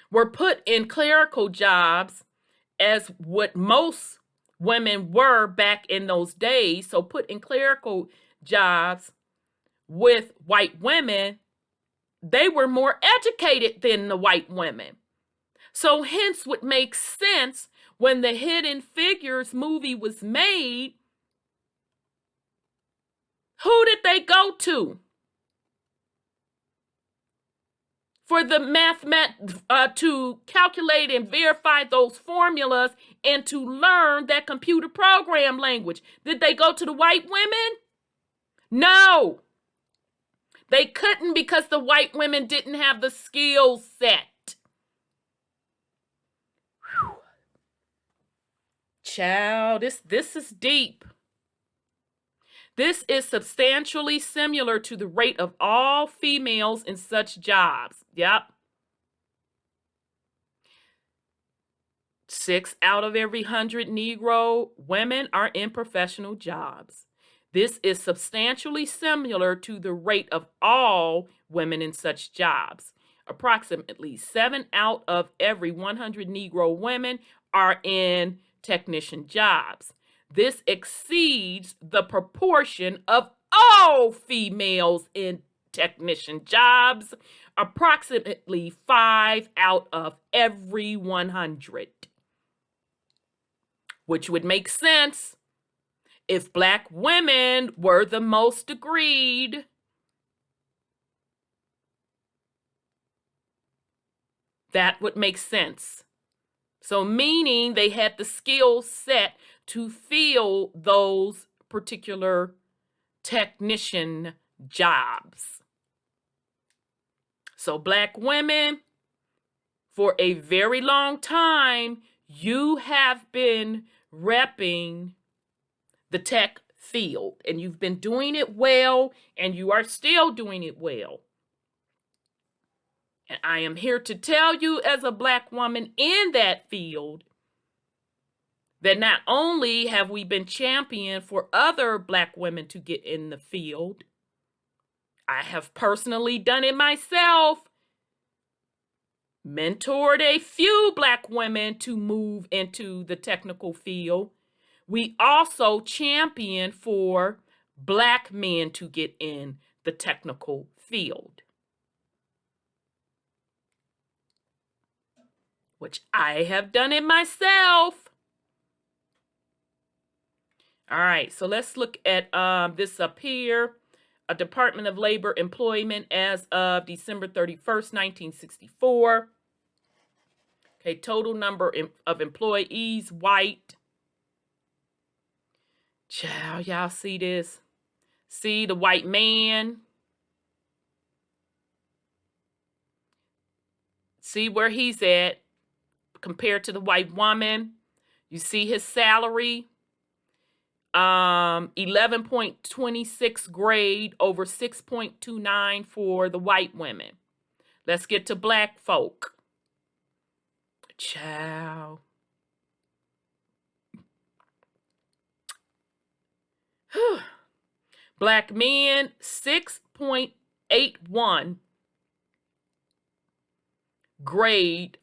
were put in clerical jobs as what most women were back in those days. So put in clerical jobs with white women, they were more educated than the white women. So hence what makes sense when the Hidden Figures movie was made, who did they go to? For the to calculate and verify those formulas and to learn that computer program language. Did they go to the white women? No. They couldn't because the white women didn't have the skill set. Whew. Child, this is deep. This is substantially similar to the rate of all females in such jobs. Yep. 6 out of every 100 Negro women are in professional jobs. This is substantially similar to the rate of all women in such jobs. Approximately 7 out of every 100 Negro women are in technician jobs. This exceeds the proportion of all females in technician jobs, approximately 5 out of every 100. Which would make sense if Black women were the most degreed. That would make sense. So meaning they had the skill set to fill those particular technician jobs. So Black women, for a very long time, you have been repping the tech field, and you've been doing it well, and you are still doing it well. And I am here to tell you, as a Black woman in that field, that not only have we been champion for other Black women to get in the field, I have personally done it myself, mentored a few Black women to move into the technical field. We also champion for Black men to get in the technical field, which I have done it myself. All right, so let's look at this up here. A Department of Labor employment as of December 31st, 1964. Okay, total number of employees, white. Child, y'all see this? See the white man? See where he's at compared to the white woman? You see his salary? 11.26 grade over 6.29 for the white women. Let's get to Black folk. Child. Black men, 6.81 grade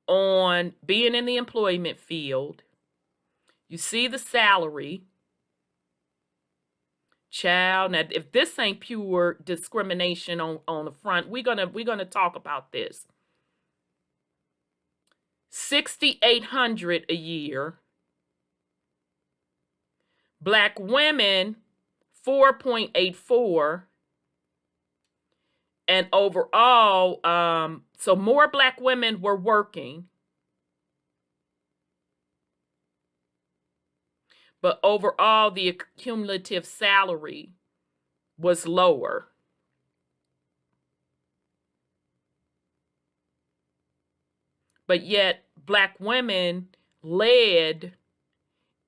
on being in the employment field. You see the salary. Child, now if this ain't pure discrimination on the front, we're gonna talk about this. $6,800 a year. Black women, 4.84. And overall, so more Black women were working. But overall, the cumulative salary was lower. But yet, Black women led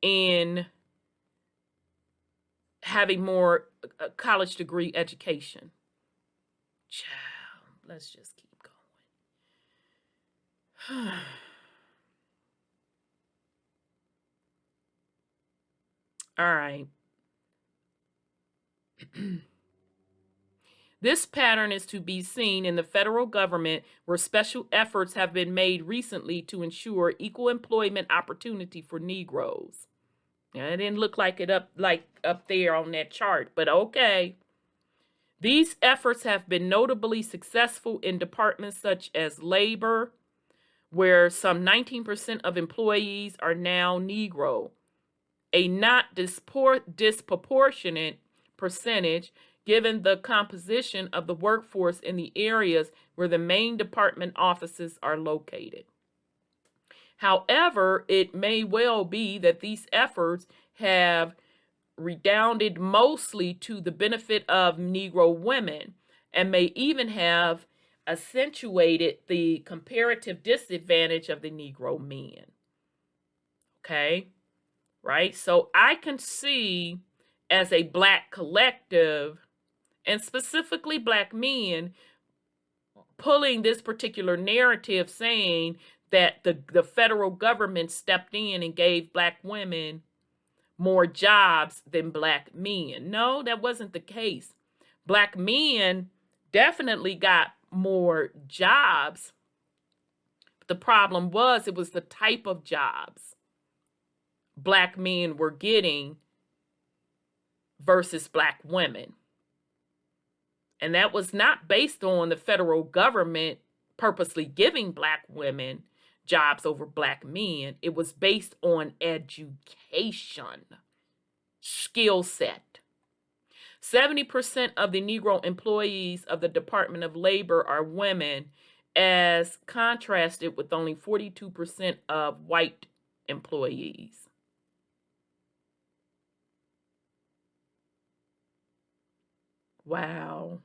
in having more college degree education. Child, let's just keep going. All right. This pattern is to be seen in the federal government, where special efforts have been made recently to ensure equal employment opportunity for Negroes. It didn't look like it up there on that chart, but okay. These efforts have been notably successful in departments such as labor, where some 19% of employees are now Negro, a not disproportionate percentage given the composition of the workforce in the areas where the main department offices are located. However, it may well be that these efforts have redounded mostly to the benefit of Negro women and may even have accentuated the comparative disadvantage of the Negro men. Okay, right? So I can see as a Black collective, and specifically Black men, pulling this particular narrative saying that the federal government stepped in and gave Black women more jobs than Black men. No, that wasn't the case. Black men definitely got more jobs. The problem was it was the type of jobs Black men were getting versus Black women. And that was not based on the federal government purposely giving Black women jobs over Black men. It was based on education, skill set. 70% of the Negro employees of the Department of Labor are women, as contrasted with only 42% of white employees. Wow.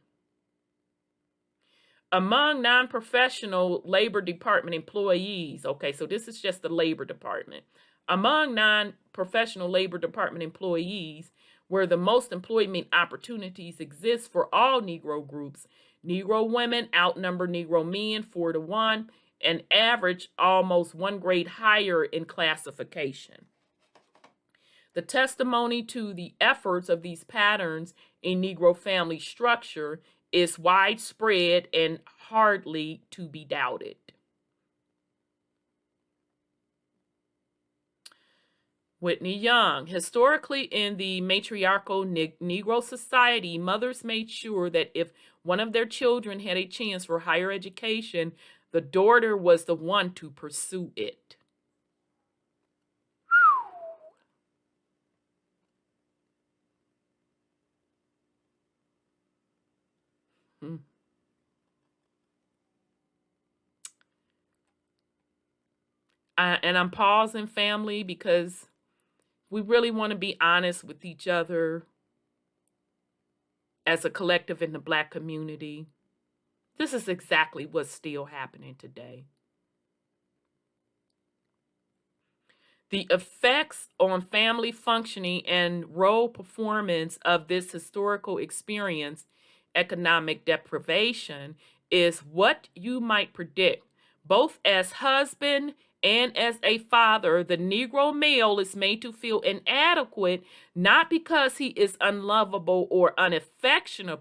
Among non-professional Labor Department employees, okay, so this is just the Labor Department. Among non-professional Labor Department employees, where the most employment opportunities exist for all Negro groups, Negro women outnumber Negro men 4-1 and average almost 1 grade higher in classification. The testimony to the efforts of these patterns in Negro family structure is widespread and hardly to be doubted. Whitney Young. Historically, in the matriarchal Negro society, mothers made sure that if one of their children had a chance for higher education, the daughter was the one to pursue it. And I'm pausing, family, because we really want to be honest with each other as a collective in the Black community. This is exactly what's still happening today. The effects on family functioning and role performance of this historical experience, economic deprivation, is what you might predict. Both as husband and as a father, the Negro male is made to feel inadequate, not because he is unlovable or unaffectionate,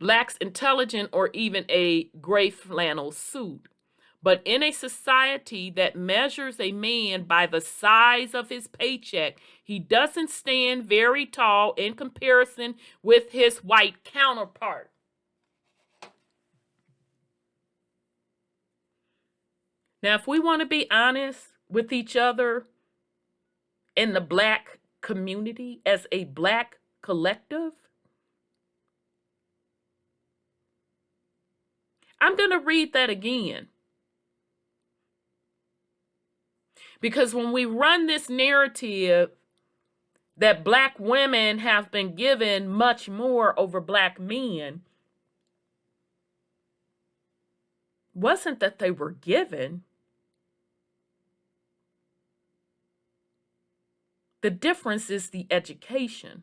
lacks intelligence, or even a gray flannel suit. But in a society that measures a man by the size of his paycheck, he doesn't stand very tall in comparison with his white counterpart. Now, if we want to be honest with each other in the Black community as a Black collective, I'm going to read that again. Because when we run this narrative that Black women have been given much more over Black men, wasn't that they were given. The difference is the education.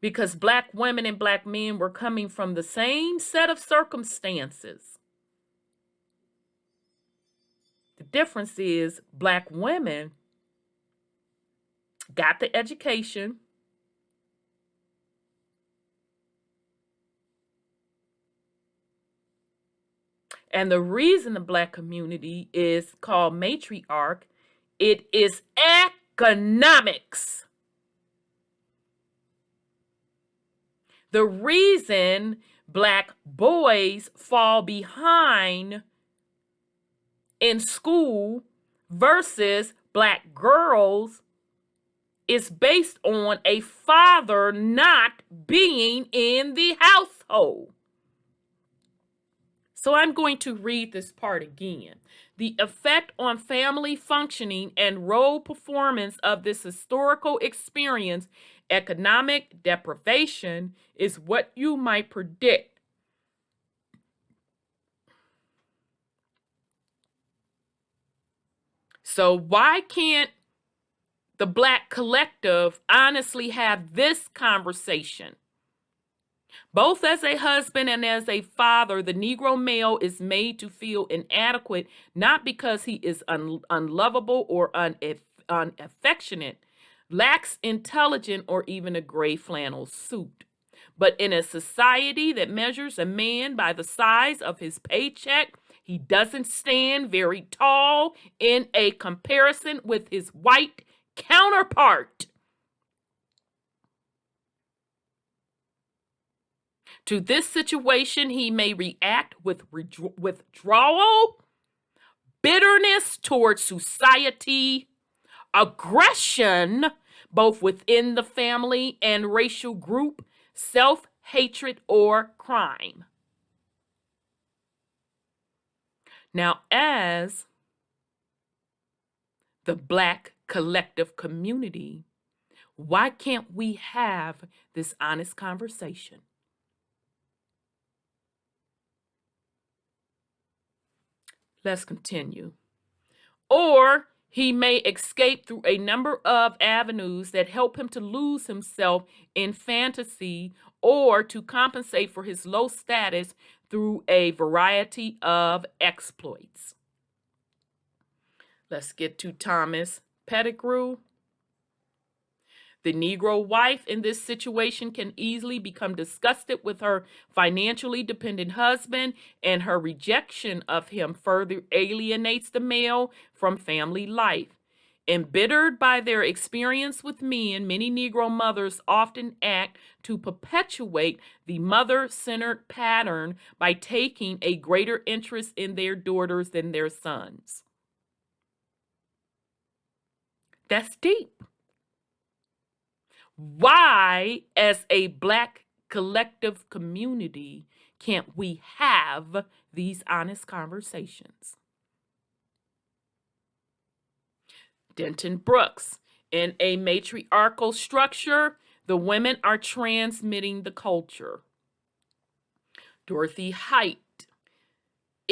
Because Black women and Black men were coming from the same set of circumstances. The difference is Black women got the education, And the reason the Black community is called matriarch, it is economics. The reason Black boys fall behind in school versus Black girls is based on a father not being in the household. So I'm going to read this part again. The effect on family functioning and role performance of this historical experience, economic deprivation, is what you might predict. So why can't the Black collective honestly have this conversation? Both as a husband and as a father, the Negro male is made to feel inadequate, not because he is unlovable or unaffectionate, lacks intelligence, or even a gray flannel suit. But in a society that measures a man by the size of his paycheck, he doesn't stand very tall in a comparison with his white counterpart. To this situation, he may react with withdrawal, bitterness towards society, aggression, both within the family and racial group, self-hatred, or crime. Now, as the Black collective community, why can't we have this honest conversation? Let's continue. Or he may escape through a number of avenues that help him to lose himself in fantasy or to compensate for his low status through a variety of exploits. Let's get to Thomas Pettigrew. The Negro wife in this situation can easily become disgusted with her financially dependent husband, and her rejection of him further alienates the male from family life. Embittered by their experience with men, many Negro mothers often act to perpetuate the mother-centered pattern by taking a greater interest in their daughters than their sons. That's deep. Why, as a Black collective community, can't we have these honest conversations? Denton Brooks. In a matriarchal structure, the women are transmitting the culture. Dorothy Height.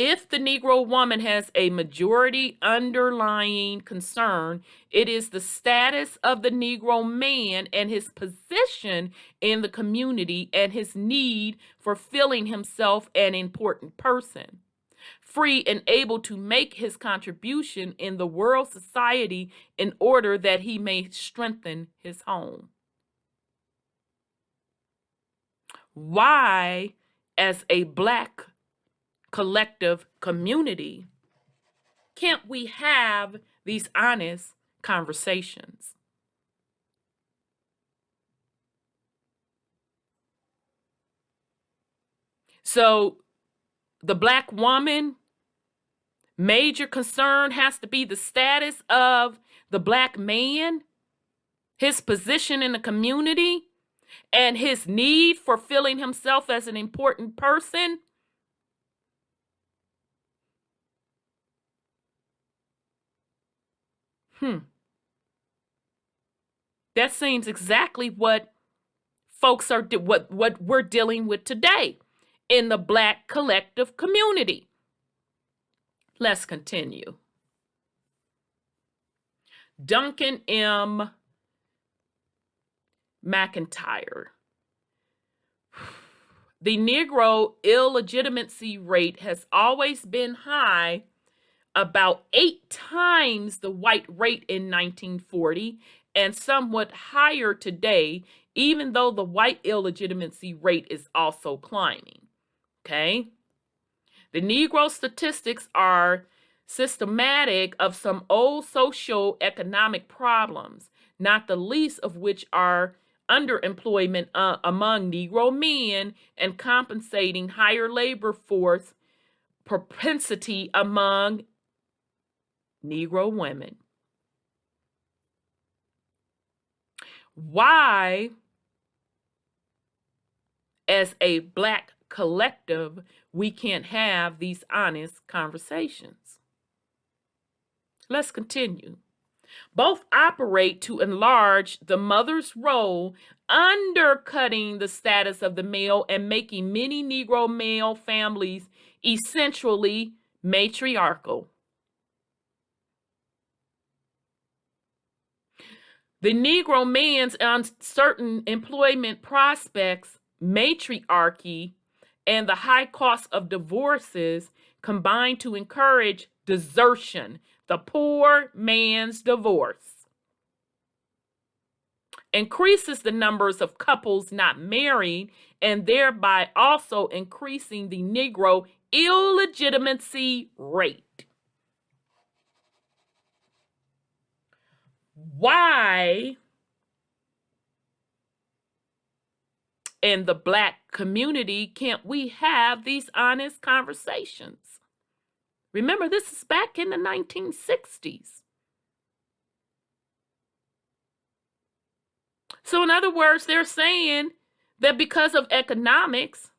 If the Negro woman has a majority underlying concern, it is the status of the Negro man and his position in the community and his need for feeling himself an important person, free and able to make his contribution in the world society in order that he may strengthen his home. Why, as a Black collective community, can't we have these honest conversations? So the Black woman, major concern has to be the status of the Black man, his position in the community, and his need for feeling himself as an important person. That seems exactly what folks are what we're dealing with today in the Black collective community. Let's continue. Duncan M. McIntyre. The Negro illegitimacy rate has always been high, about 8 times the white rate in 1940, and somewhat higher today, even though the white illegitimacy rate is also climbing. Okay? The Negro statistics are systematic of some old socio-economic problems, not the least of which are underemployment among Negro men and compensating higher labor force propensity among Negro women. Why, as a Black collective, we can't have these honest conversations? Let's continue. Both operate to enlarge the mother's role, undercutting the status of the male and making many Negro male families essentially matriarchal. The Negro man's uncertain employment prospects, matriarchy, and the high cost of divorces combine to encourage desertion, the poor man's divorce. Increases the numbers of couples not married and thereby also increasing the Negro illegitimacy rate. Why in the Black community can't we have these honest conversations? Remember, this is back in the 1960s. So in other words, they're saying that because of economics,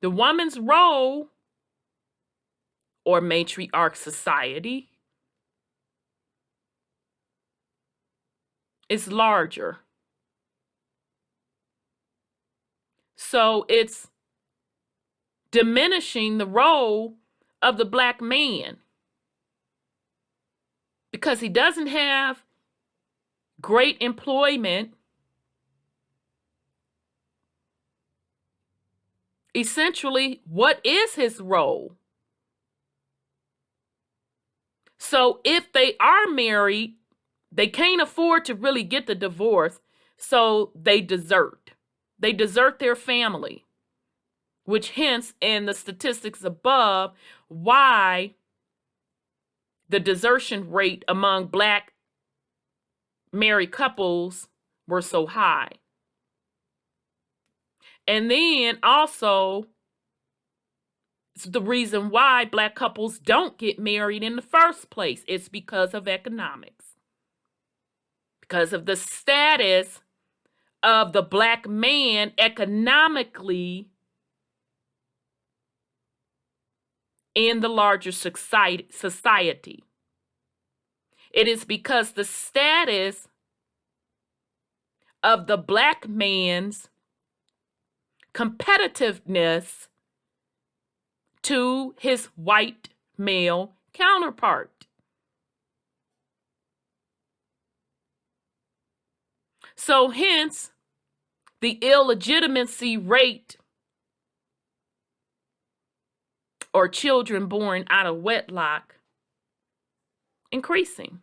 the woman's role or matriarch society is larger. So it's diminishing the role of the Black man because he doesn't have great employment. Essentially, what is his role? So if they are married, they can't afford to really get the divorce, so they desert. They desert their family, which hence in the statistics above, why the desertion rate among Black married couples were so high. And then also, it's the reason why Black couples don't get married in the first place. It's because of economics. Because of the status of the Black man economically in the larger society. It is because the status of the Black man's competitiveness to his white male counterpart. So hence, the illegitimacy rate or children born out of wedlock increasing.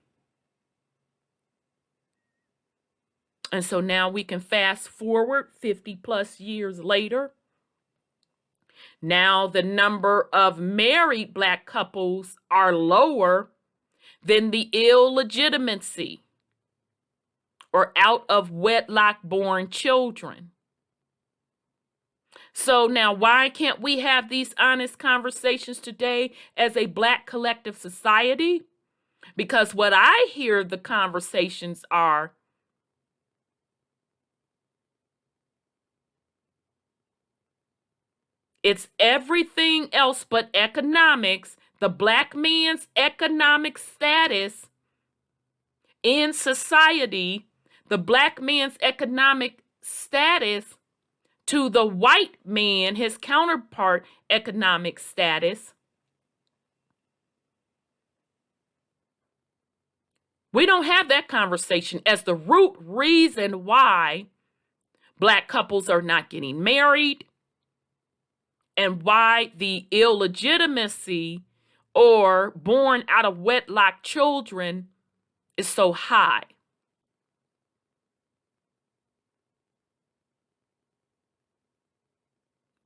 And so now we can fast forward 50 plus years later. Now the number of married Black couples are lower than the illegitimacy or out of wedlock born children. So now why can't we have these honest conversations today as a Black collective society? Because what I hear the conversations are, it's everything else but economics. The Black man's economic status in society, the Black man's economic status to the white man, his counterpart economic status. We don't have that conversation as the root reason why Black couples are not getting married and why the illegitimacy or born out of wedlock children is so high.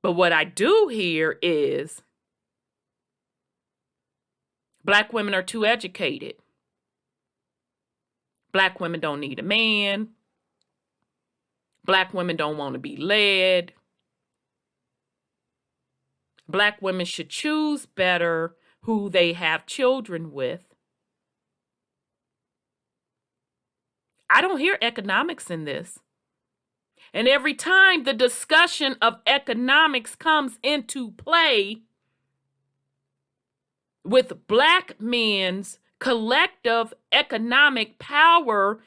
But what I do hear is Black women are too educated. Black women don't need a man. Black women don't want to be led. Black women should choose better who they have children with. I don't hear economics in this. And every time the discussion of economics comes into play with Black men's collective economic power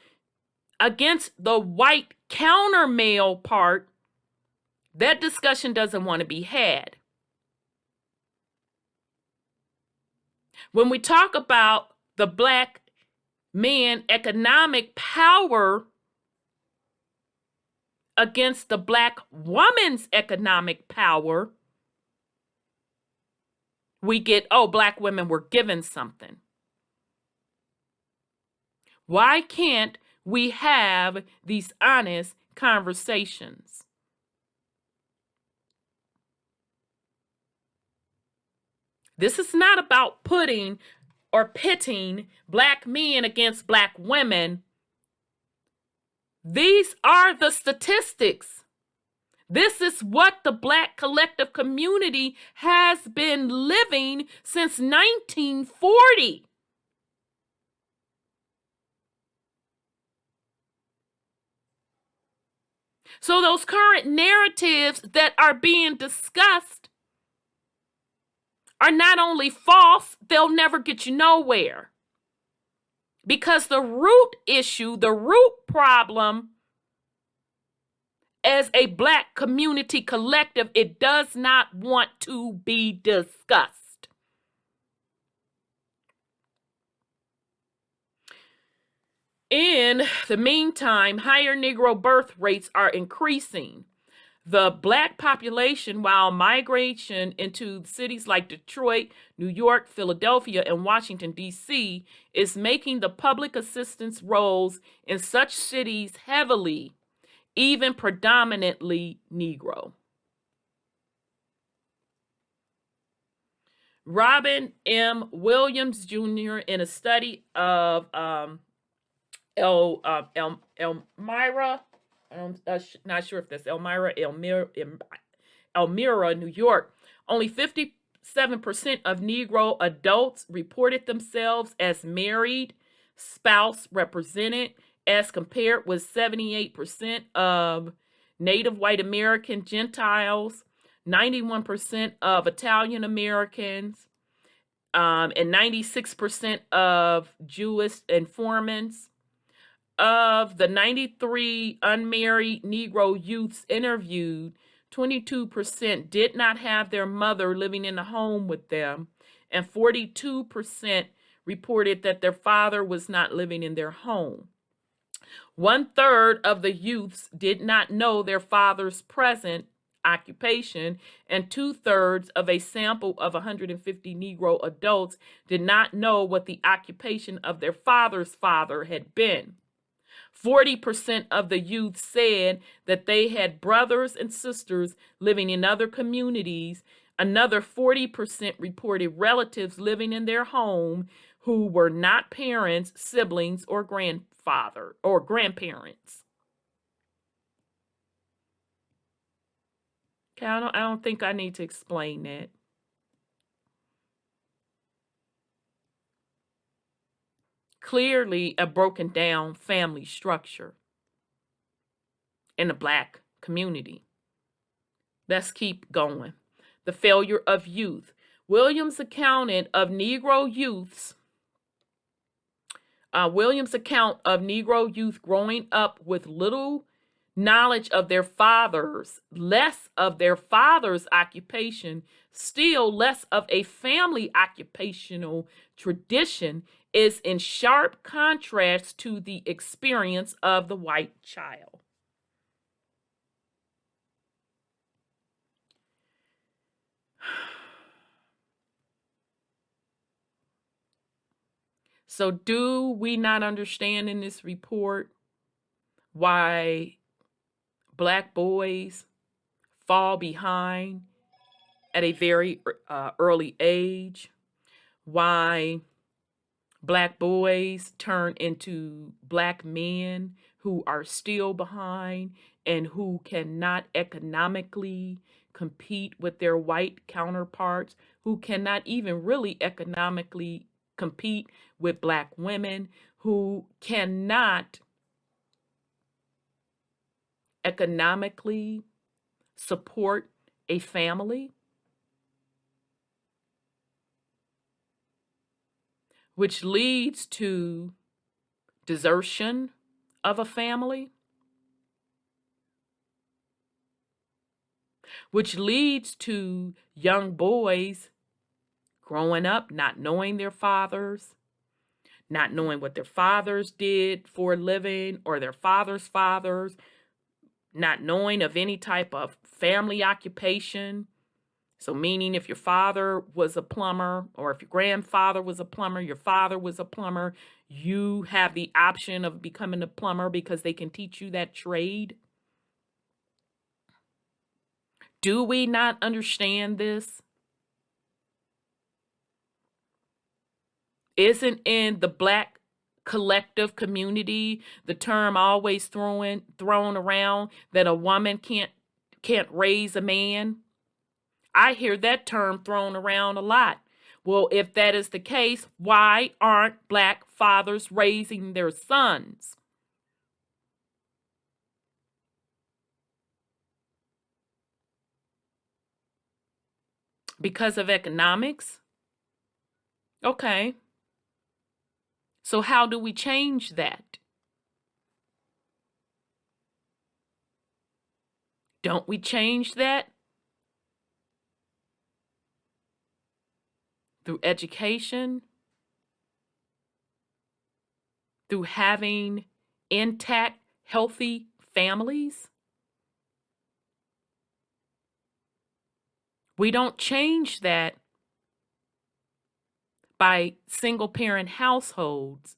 against the white counter male part, that discussion doesn't want to be had. When we talk about the Black man economic power against the Black woman's economic power, we get, oh, Black women were given something. Why can't we have these honest conversations? This is not about putting or pitting Black men against Black women. These are the statistics. This is what the Black collective community has been living since 1940. So those current narratives that are being discussed are not only false, they'll never get you nowhere. Because the root issue, the root problem as a Black community collective, it does not want to be discussed. In the meantime, higher Negro birth rates are increasing. The Black population, while migration into cities like Detroit, New York, Philadelphia, and Washington, D.C., is making the public assistance roles in such cities heavily, even predominantly Negro. Robin M. Williams, Jr., in a study of Elmira, I'm not sure if that's Elmira, New York, only 57% of Negro adults reported themselves as married, spouse represented, as compared with 78% of Native White American Gentiles, 91% of Italian Americans, and 96% of Jewish informants. Of the 93 unmarried Negro youths interviewed, 22% did not have their mother living in the home with them, and 42% reported that their father was not living in their home. 1/3 of the youths did not know their father's present occupation, and 2/3 of a sample of 150 Negro adults did not know what the occupation of their father's father had been. 40% of the youth said that they had brothers and sisters living in other communities. Another 40% reported relatives living in their home who were not parents, siblings, or grandfather or grandparents. Okay, I don't think I need to explain that. Clearly a broken down family structure in the Black community. Let's keep going. The failure of youth. Williams' account of Negro youth growing up with little knowledge of their fathers, less of their father's occupation, still less of a family occupational tradition, is in sharp contrast to the experience of the white child. So do we not understand in this report why Black boys fall behind at a very early age, why Black boys turn into Black men who are still behind and who cannot economically compete with their white counterparts, who cannot even really economically compete with Black women, who cannot economically support a family, which leads to desertion of a family, which leads to young boys growing up not knowing their fathers, not knowing what their fathers did for a living or their fathers' fathers, not knowing of any type of family occupation. So meaning if your father was a plumber or if your grandfather was a plumber, your father was a plumber, you have the option of becoming a plumber because they can teach you that trade. Do we not understand this? Isn't in the Black collective community the term always thrown around that a woman can't raise a man? I hear that term thrown around a lot. Well, if that is the case, why aren't Black fathers raising their sons? Because of economics? Okay. So how do we change that? Don't we change that through education, through having intact, healthy families? We don't change that by single-parent households.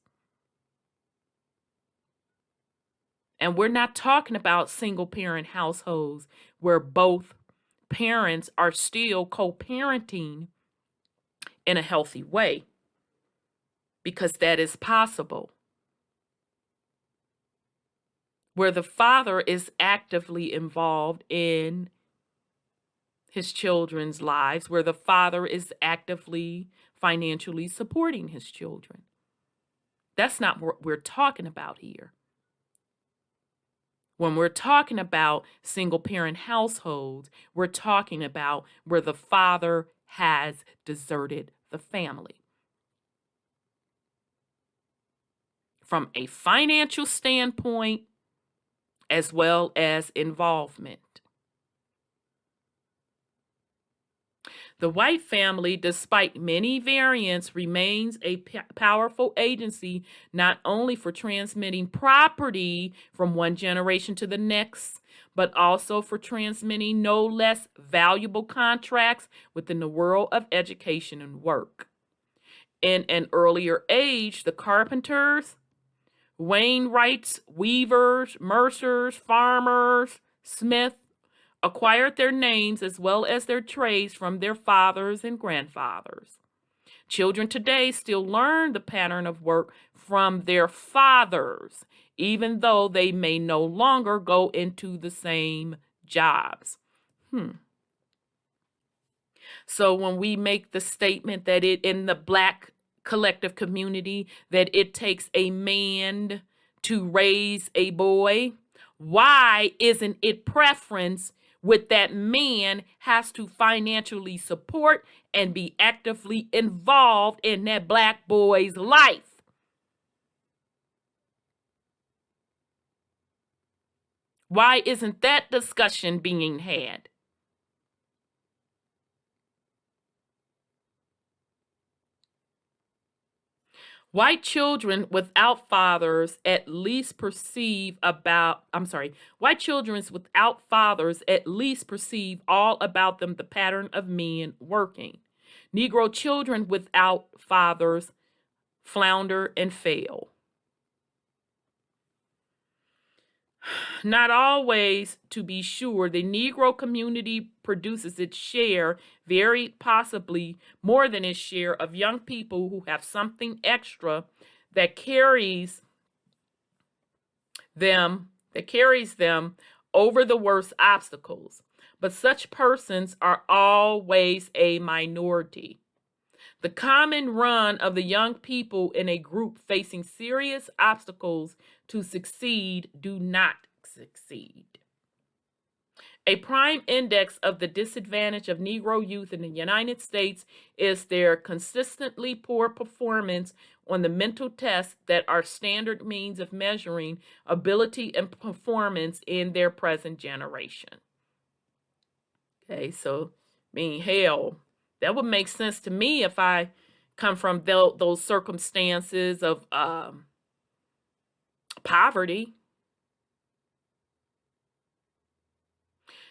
And we're not talking about single-parent households where both parents are still co-parenting in a healthy way, because that is possible. Where the father is actively involved in his children's lives, where the father is actively financially supporting his children. That's not what we're talking about here. When we're talking about single-parent households, we're talking about where the father has deserted the family. From a financial standpoint, as well as involvement. The white family, despite many variants, remains a powerful agency not only for transmitting property from one generation to the next, but also for transmitting no less valuable contracts within the world of education and work. In an earlier age, the carpenters, Wainwrights, weavers, mercers, farmers, smiths, acquired their names as well as their trades from their fathers and grandfathers. Children today still learn the pattern of work from their fathers, even though they may no longer go into the same jobs. So when we make the statement that it in the Black collective community that it takes a man to raise a boy, why isn't it preference with that man has to financially support and be actively involved in that Black boy's life? Why isn't that discussion being had? White children without fathers at least perceive all about them, the pattern of men working. Negro children without fathers flounder and fail. Not always, to be sure. The Negro community produces its share, very possibly more than its share, of young people who have something extra that carries them over the worst obstacles. But such persons are always a minority. The common run of the young people in a group facing serious obstacles to succeed do not succeed. A prime index of the disadvantage of Negro youth in the United States is their consistently poor performance on the mental tests that are standard means of measuring ability and performance in their present generation. Okay, so, hell, that would make sense to me if I come from those circumstances of poverty.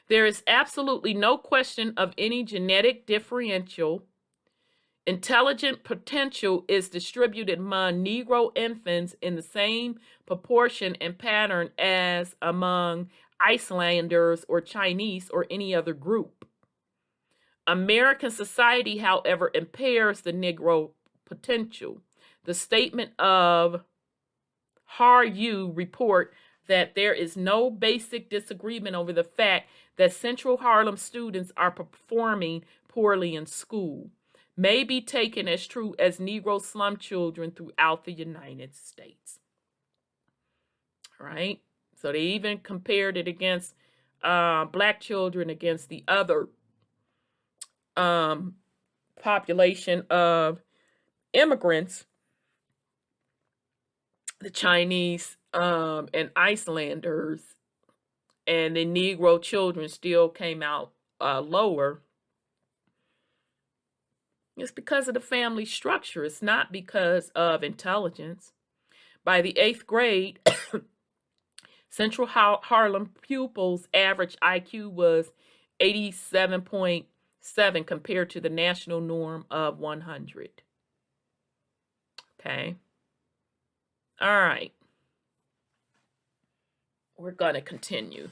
There is absolutely no question of any genetic differential. Intelligent potential is distributed among Negro infants in the same proportion and pattern as among Icelanders or Chinese or any other group. American society, however, impairs the Negro potential. The statement of Har-You report that there is no basic disagreement over the fact that Central Harlem students are performing poorly in school may be taken as true as Negro slum children throughout the United States. Right? So they even compared it against black children against the other population of immigrants, the Chinese and Icelanders, and the Negro children still came out lower. It's because of the family structure. It's not because of intelligence. By the 8th grade, Central Harlem pupils' average IQ was 87.7 compared to the national norm of 100. Okay. All right. We're going to continue.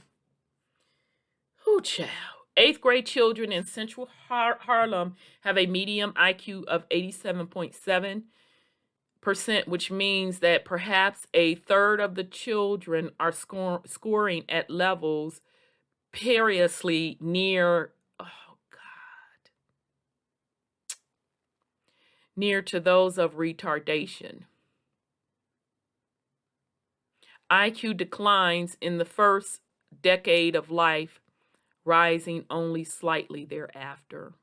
Ooh, child. 8th grade children in Central Harlem have a median IQ of 87.7%, which means that perhaps a third of the children are scoring at levels perilously near, near to those of retardation. IQ declines in the first decade of life, rising only slightly thereafter.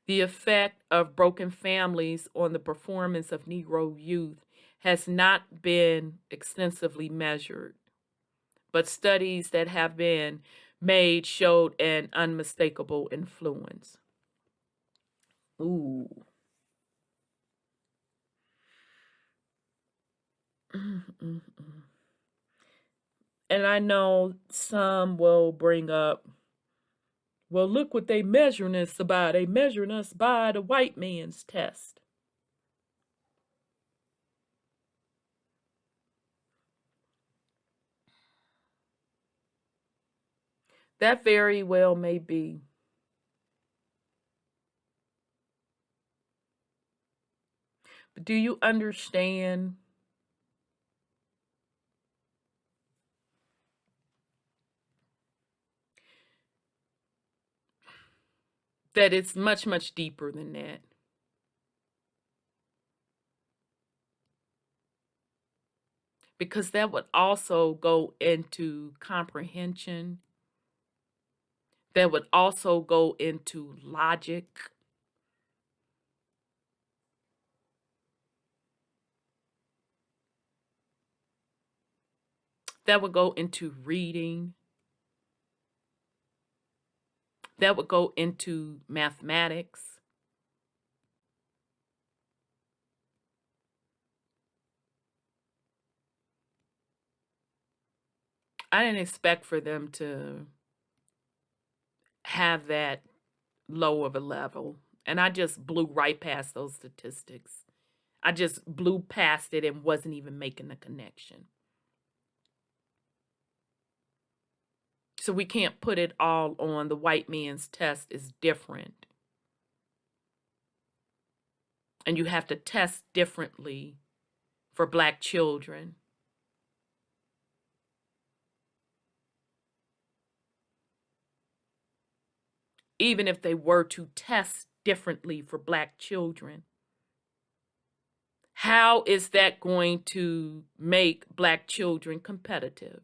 The effect of broken families on the performance of Negro youth has not been extensively measured, but studies that have been made showed an unmistakable influence. Ooh. And I know some will bring up, well, look what they measuring us by. They measuring us by the white man's test. That very well may be. But do you understand that it's much, much deeper than that? Because that would also go into comprehension. That would also go into logic. That would go into reading. That would go into mathematics. I didn't expect for them to have that low of a level. And I just blew right past those statistics. I just blew past it and wasn't even making the connection. So we can't put it all on the white man's test is different. And you have to test differently for Black children. Even if they were to test differently for Black children, how is that going to make Black children competitive?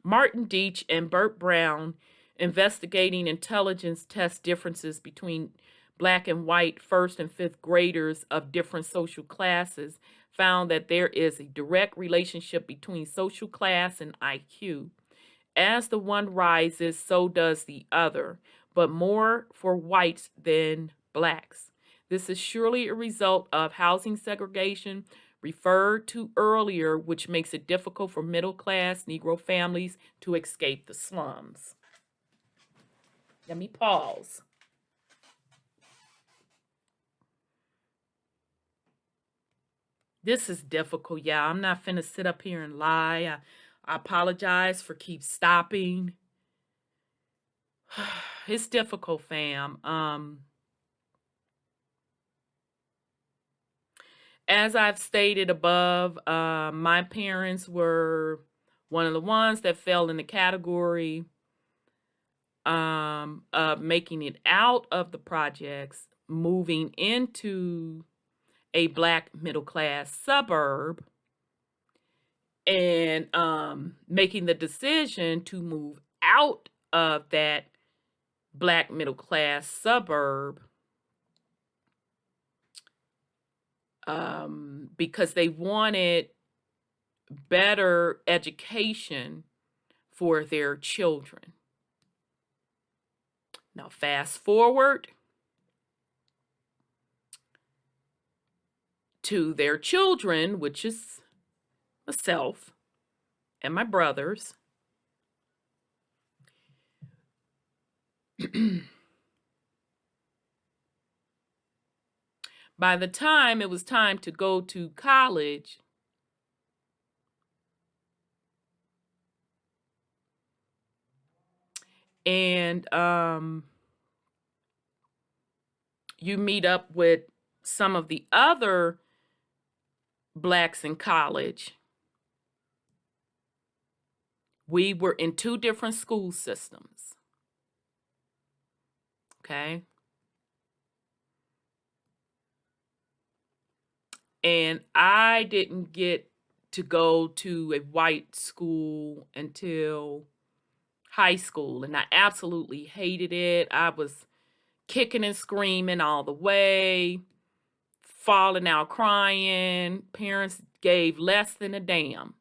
Martin Deach and Burt Brown, investigating intelligence test differences between Black and white first and fifth graders of different social classes, found that there is a direct relationship between social class and IQ. As the one rises, so does the other, but more for whites than Blacks. This is surely a result of housing segregation referred to earlier, which makes it difficult for middle-class Negro families to escape the slums. Let me pause. This is difficult, yeah. I'm not finna sit up here and lie. I apologize for keep stopping. It's difficult, fam. As I've stated above, my parents were one of the ones that fell in the category of making it out of the projects, moving into a Black middle-class suburb, and making the decision to move out of that Black middle-class suburb because they wanted better education for their children. Now, fast forward to their children, which is myself and my brothers. By the time it was time to go to college, and you meet up with some of the other Blacks in college, we were in two different school systems. Okay. And I didn't get to go to a white school until high school, and I absolutely hated it. I was kicking and screaming all the way, falling out crying. Parents gave less than a damn.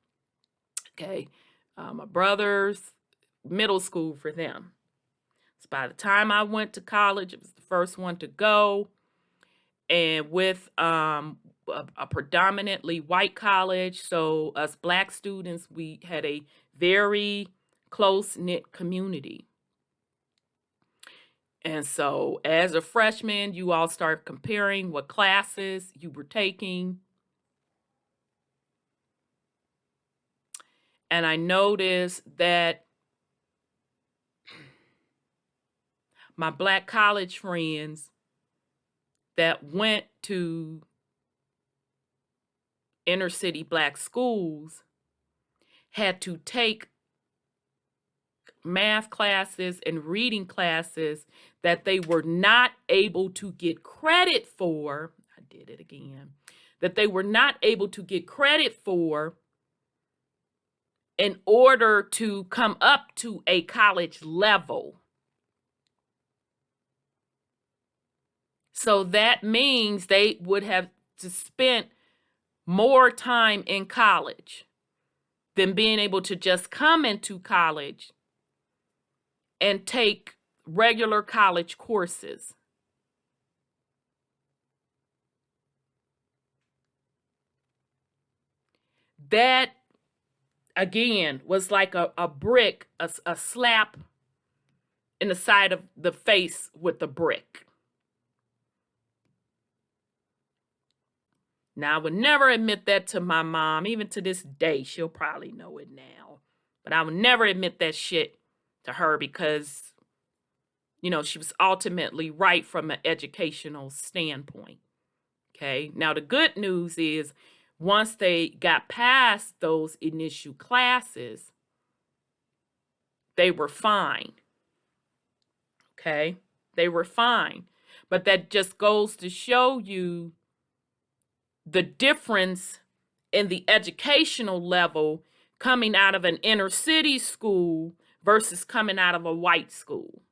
Okay. My brother's middle school for them. So by the time I went to college, it was the first one to go. And with a predominantly white college, so us Black students, we had a very close-knit community. And so as a freshman, you all start comparing what classes you were taking. And I noticed that my Black college friends that went to inner city Black schools had to take math classes and reading classes that they were not able to get credit for. I did it again. That they were not able to get credit for in order to come up to a college level. So that means they would have to spend more time in college than being able to just come into college and take regular college courses. That again, was like a brick, a slap in the side of the face with a brick. Now, I would never admit that to my mom. Even to this day, she'll probably know it now. But I would never admit that shit to her because, you know, she was ultimately right from an educational standpoint. Okay. Now, the good news is once they got past those initial classes, they were fine. Okay. They were fine. But that just goes to show you the difference in the educational level coming out of an inner city school versus coming out of a white school.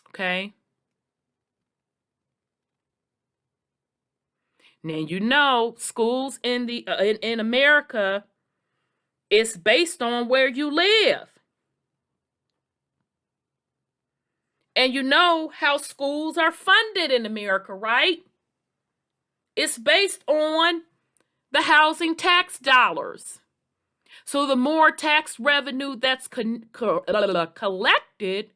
Okay. Now, you know, schools in in America, it's based on where you live. And you know how schools are funded in America, right? It's based on the housing tax dollars. So the more tax revenue that's collected,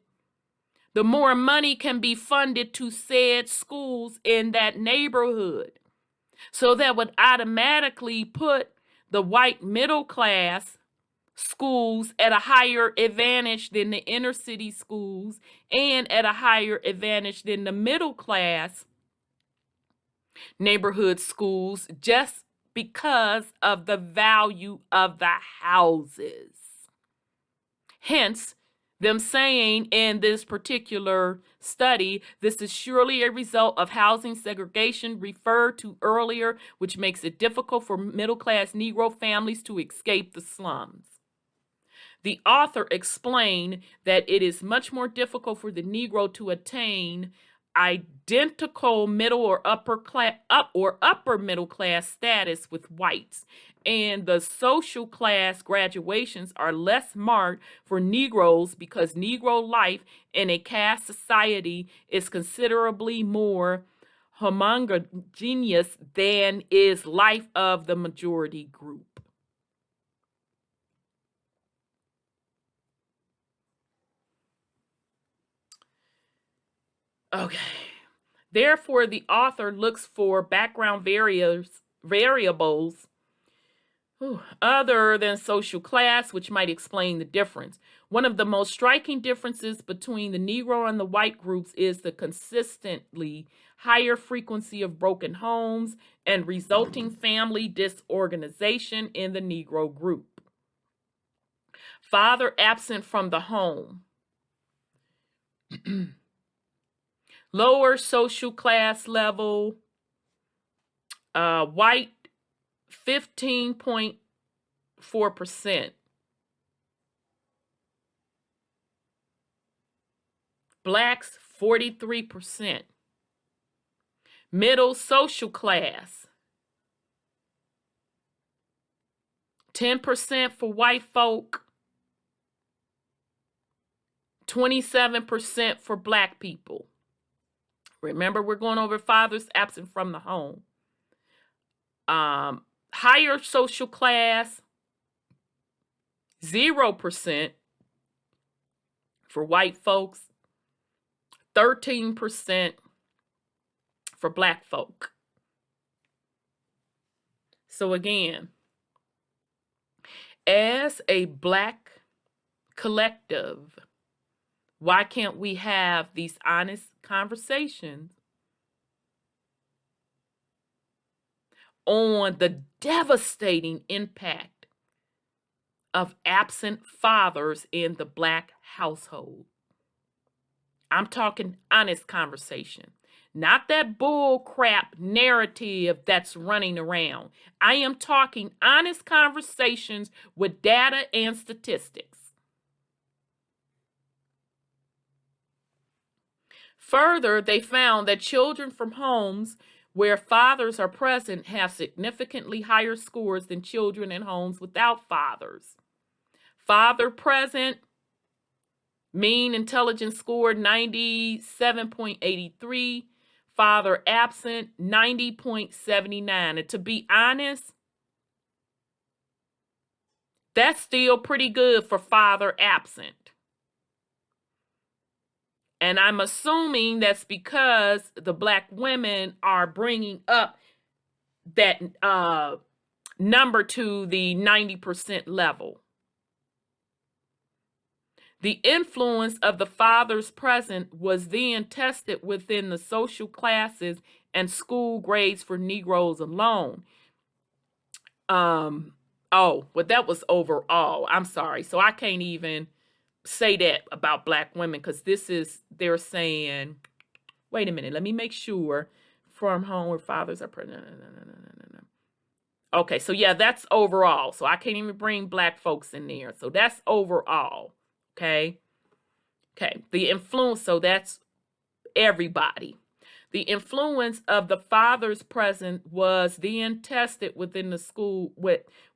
the more money can be funded to said schools in that neighborhood. So that would automatically put the white middle class schools at a higher advantage than the inner city schools and at a higher advantage than the middle class neighborhood schools just because of the value of the houses. Hence, them saying in this particular study, this is surely a result of housing segregation referred to earlier, which makes it difficult for middle-class Negro families to escape the slums. The author explained that it is much more difficult for the Negro to attain identical middle or upper middle class status with whites, and the social class graduations are less marked for Negroes because Negro life in a caste society is considerably more homogeneous than is life of the majority group. Okay. Therefore, the author looks for background variables other than social class, which might explain the difference. One of the most striking differences between the Negro and the white groups is the consistently higher frequency of broken homes and resulting family disorganization in the Negro group. Father absent from the home. Lower social class level, white 15.4%. Blacks 43%. Middle social class 10% for white folk, 27% for black people. Remember, we're going over fathers absent from the home. Higher social class, 0% for white folks, 13% for black folk. So again, as a black collective, why can't we have these honest conversations on the devastating impact of absent fathers in the black household? I'm talking honest conversation, not that bull crap narrative that's running around. I am talking honest conversations with data and statistics. Further, they found that children from homes where fathers are present have significantly higher scores than children in homes without fathers. Father present, mean intelligence score 97.83. Father absent, 90.79. And to be honest, that's still pretty good for father absent. And I'm assuming that's because the Black women are bringing up that number to the 90% level. The influence of the father's present was then tested within the social classes and school grades for Negroes alone. Well, that was overall. I'm sorry. So I can't even say that about Black women because they're saying, wait a minute, let me make sure. From home where fathers are present. Okay, so yeah, that's overall. So I can't even bring Black folks in there. So that's overall. Okay. The influence, so that's everybody. The influence of the father's presence was then tested within the school,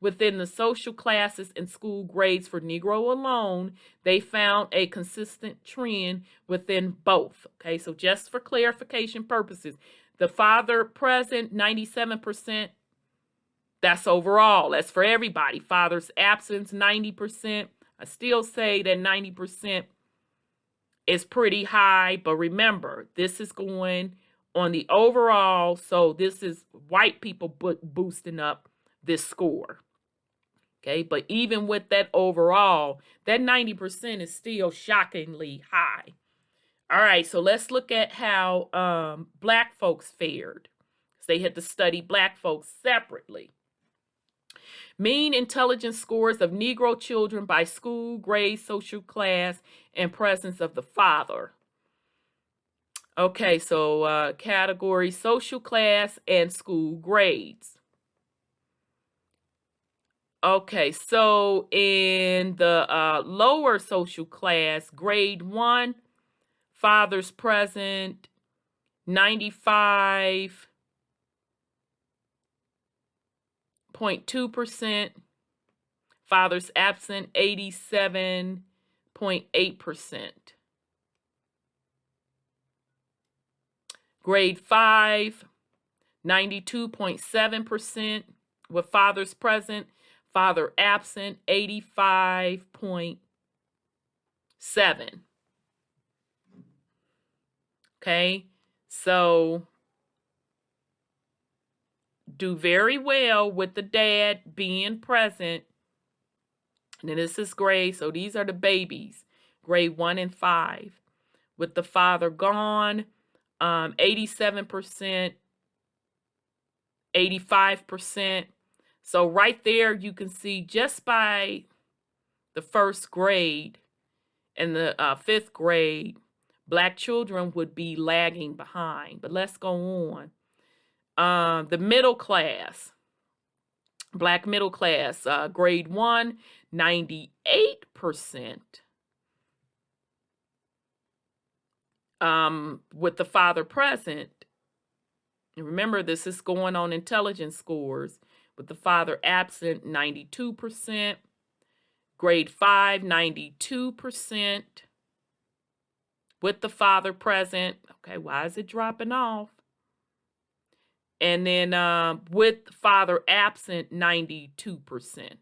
within the social classes and school grades for Negro alone. They found a consistent trend within both. Okay, so just for clarification purposes, the father present, 97%, that's overall. That's for everybody. Father's absence, 90%. I still say that 90% is pretty high, but remember, this is going on the overall, so this is white people boosting up this score. Okay, but even with that overall, that 90% is still shockingly high. All right, so let's look at how Black folks fared. They had to study Black folks separately. Mean intelligence scores of Negro children by school, grade, social class, and presence of the father. Okay, so category social class and school grades. Okay, so in the lower social class, grade 1, fathers present, 95.2%, fathers absent, 87.8%. Grade 5, 92.7%, with fathers present, father absent, 85.7. Okay, so do very well with the dad being present. And then this is grade, so these are the babies, grade 1 and 5. With the father gone, 87%, 85%. So right there, you can see just by the first grade and the 5th grade, Black children would be lagging behind. But let's go on. The middle class, Black middle class, grade 1, 98%. With the father present. And remember, this is going on intelligence scores. With the father absent, 92%. Grade 5, 92%. With the father present. Okay, why is it dropping off? And then with father absent, 92%.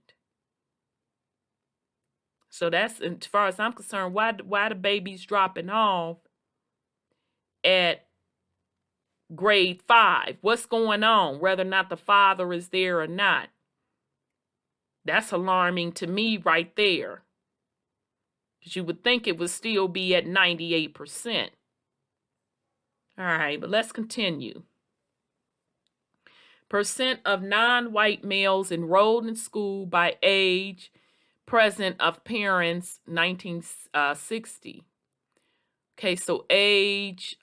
So that's, as far as I'm concerned, why the baby's dropping off at grade 5. What's going on? Whether or not the father is there or not. That's alarming to me right there. Because you would think it would still be at 98%. All right, but let's continue. Percent of non-white males enrolled in school by age present of parents, 1960. Okay, so age,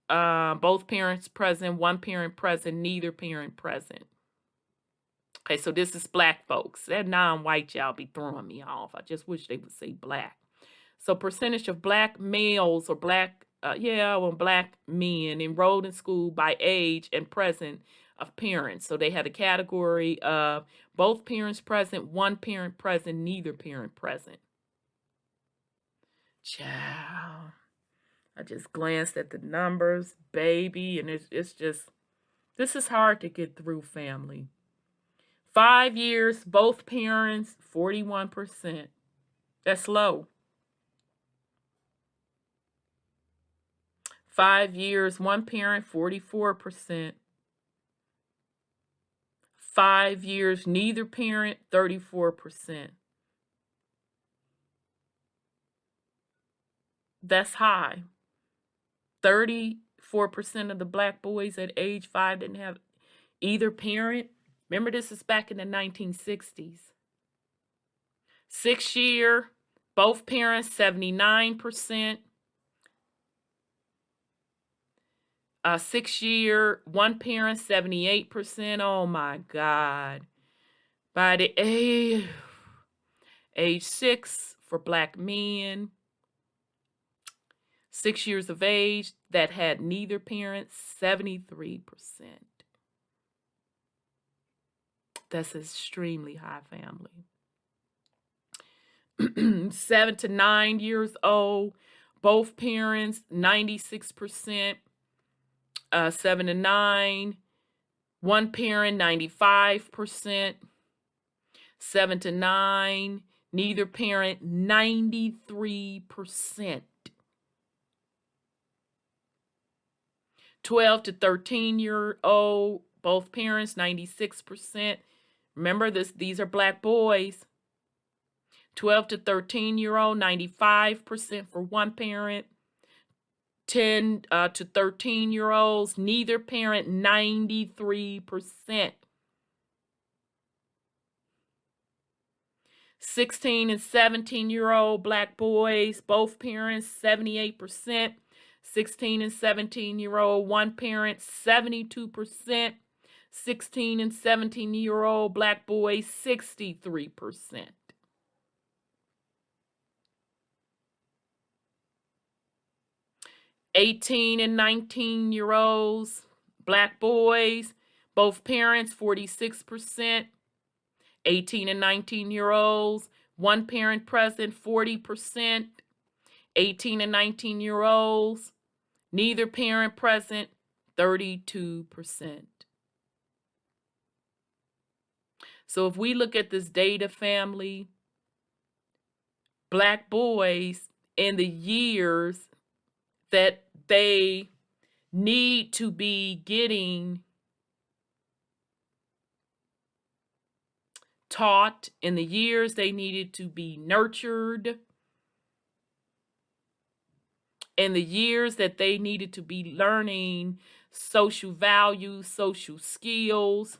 both parents present, one parent present, neither parent present. Okay, so this is Black folks. That non-white y'all be throwing me off. I just wish they would say Black. So percentage of Black males or Black men enrolled in school by age and present of parents. So they had a category of both parents present, one parent present, neither parent present. Child. I just glanced at the numbers, baby, and it's just, this is hard to get through, family. 5 years, both parents, 41%. That's low. 5 years, one parent, 44%. 5 years, neither parent, 34%. That's high. 34% of the black boys at age 5 didn't have either parent. Remember, this is back in the 1960s. 6 year, both parents, 79%. 6 year, one parent, 78%. Oh my God. By the age 6 for black men, 6 years of age that had neither parent, 73%. That's extremely high, family. 7 to 9 years old, both parents, 96%. 7 to 9, one parent, 95%. 7 to 9, neither parent, 93%. 12 to 13-year-old, both parents, 96%. Remember this, these are black boys. 12 to 13-year-old, 95% for one parent. 10 to 13-year-olds, neither parent, 93%. 16 and 17-year-old black boys, both parents, 78%. 16 and 17-year-old, one parent, 72%. 16 and 17-year-old black boys, 63%. 18 and 19-year-olds, black boys, both parents, 46%. 18 and 19-year-olds, one parent present, 40%. 18 and 19-year-olds, neither parent present, 32%. So if we look at this data, family, black boys in the years that they need to be getting taught, in the years they needed to be nurtured, in the years that they needed to be learning social values, social skills,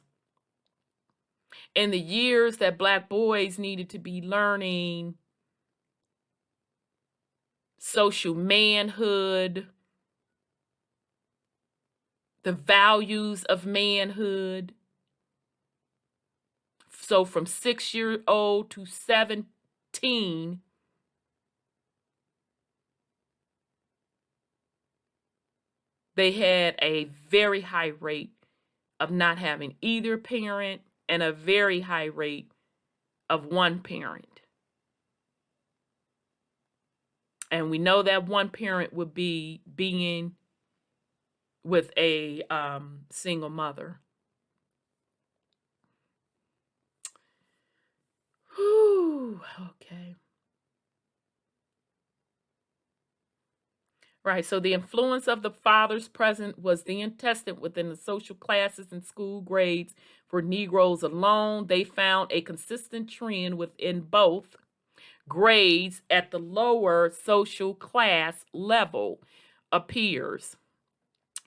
in the years that black boys needed to be learning social manhood, the values of manhood. So from 6-year-old to 17, they had a very high rate of not having either parent and a very high rate of one parent. And we know that one parent would be being with a single mother. Whew, okay. Right, so the influence of the father's presence was then tested within the social classes and school grades for Negroes alone. They found a consistent trend within both grades at the lower social class level appears.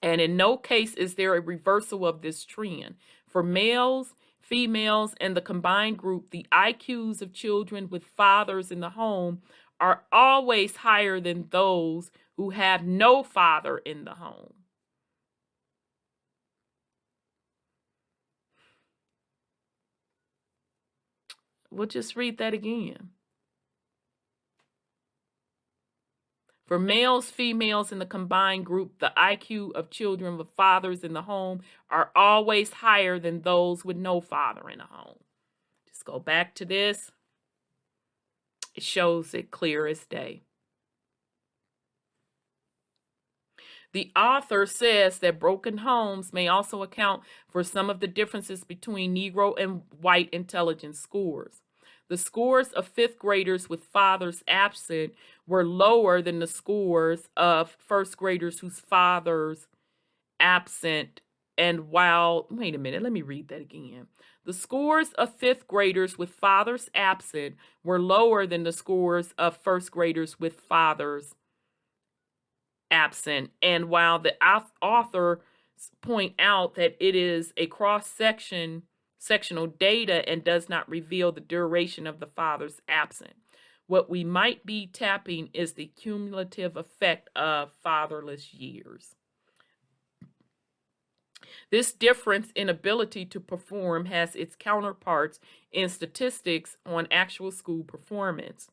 And in no case is there a reversal of this trend. For males, females, and the combined group, the IQs of children with fathers in the home are always higher than those who have no father in the home. We'll just read that again. For males, females, and the combined group, the IQ of children with fathers in the home are always higher than those with no father in the home. Just go back to this. It shows it clear as day. The author says that broken homes may also account for some of the differences between Negro and white intelligence scores. The scores of fifth graders with fathers absent were lower than the scores of first graders whose fathers absent. And while, wait a minute, let me read that again. The scores of fifth graders with fathers absent were lower than the scores of first graders with fathers absent. And while the author point out that it is a sectional data and does not reveal the duration of the father's absent, what we might be tapping is the cumulative effect of fatherless years. This difference in ability to perform has its counterparts in statistics on actual school performance.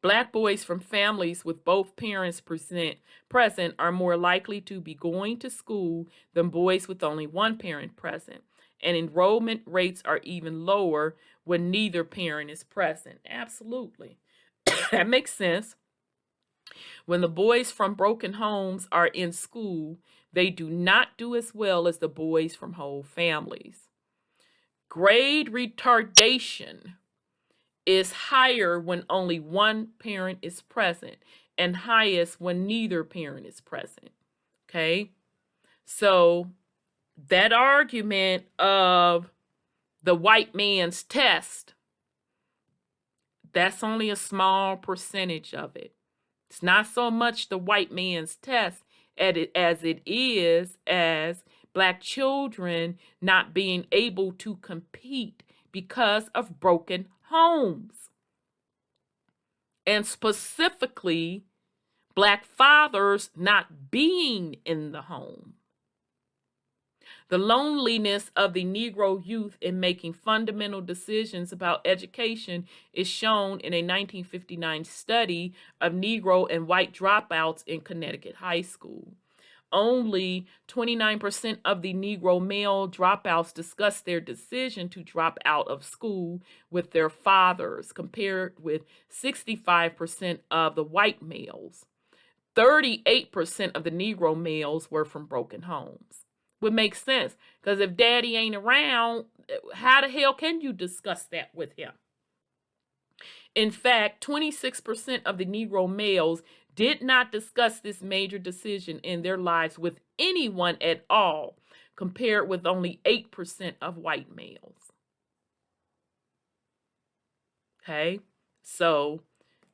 Black boys from families with both parents present are more likely to be going to school than boys with only one parent present, and enrollment rates are even lower when neither parent is present. Absolutely. That makes sense. When the boys from broken homes are in school, they do not do as well as the boys from whole families. Grade retardation is higher when only one parent is present and highest when neither parent is present. Okay? So that argument of the white man's test, that's only a small percentage of it. It's not so much the white man's test as it is as Black children not being able to compete because of broken homes. And specifically, Black fathers not being in the home. The loneliness of the Negro youth in making fundamental decisions about education is shown in a 1959 study of Negro and white dropouts in Connecticut high school. Only 29% of the Negro male dropouts discussed their decision to drop out of school with their fathers, compared with 65% of the white males. 38% of the Negro males were from broken homes. Would make sense, because if daddy ain't around, how the hell can you discuss that with him? In fact, 26% of the Negro males did not discuss this major decision in their lives with anyone at all, compared with only 8% of white males. Okay, so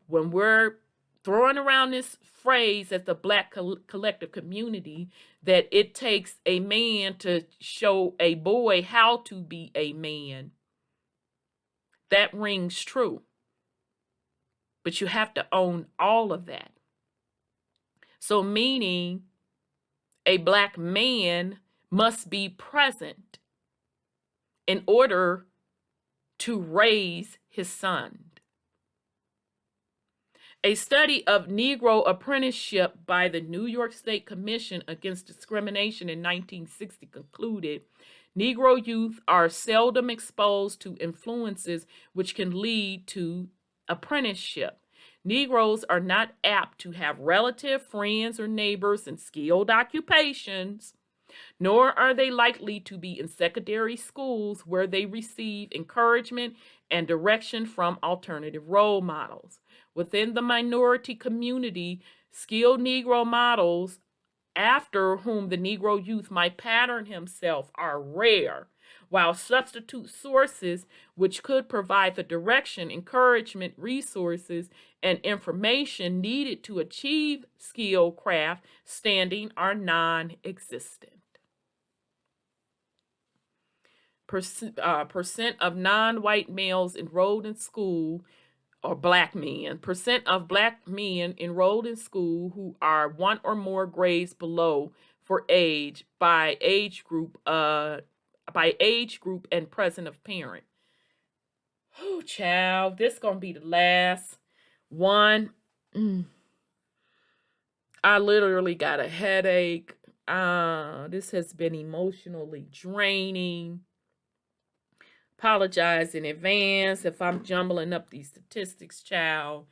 when we're throwing around this phrase as the Black collective community, that it takes a man to show a boy how to be a man, that rings true. But you have to own all of that. So meaning a Black man must be present in order to raise his son. A study of Negro apprenticeship by the New York State Commission Against Discrimination in 1960 concluded Negro youth are seldom exposed to influences which can lead to apprenticeship. Negroes are not apt to have relative, friends, or neighbors in skilled occupations, nor are they likely to be in secondary schools where they receive encouragement and direction from alternative role models. Within the minority community, skilled Negro models after whom the Negro youth might pattern himself are rare, while substitute sources which could provide the direction, encouragement, resources, and information needed to achieve skill craft standing are non-existent. Percent of non-white males enrolled in school, or Black men, percent of Black men enrolled in school who are one or more grades below for age by age group and present of parent. Oh, child, this gonna be the last one. I literally got a headache. This has been emotionally draining. Apologize in advance if I'm jumbling up these statistics, child.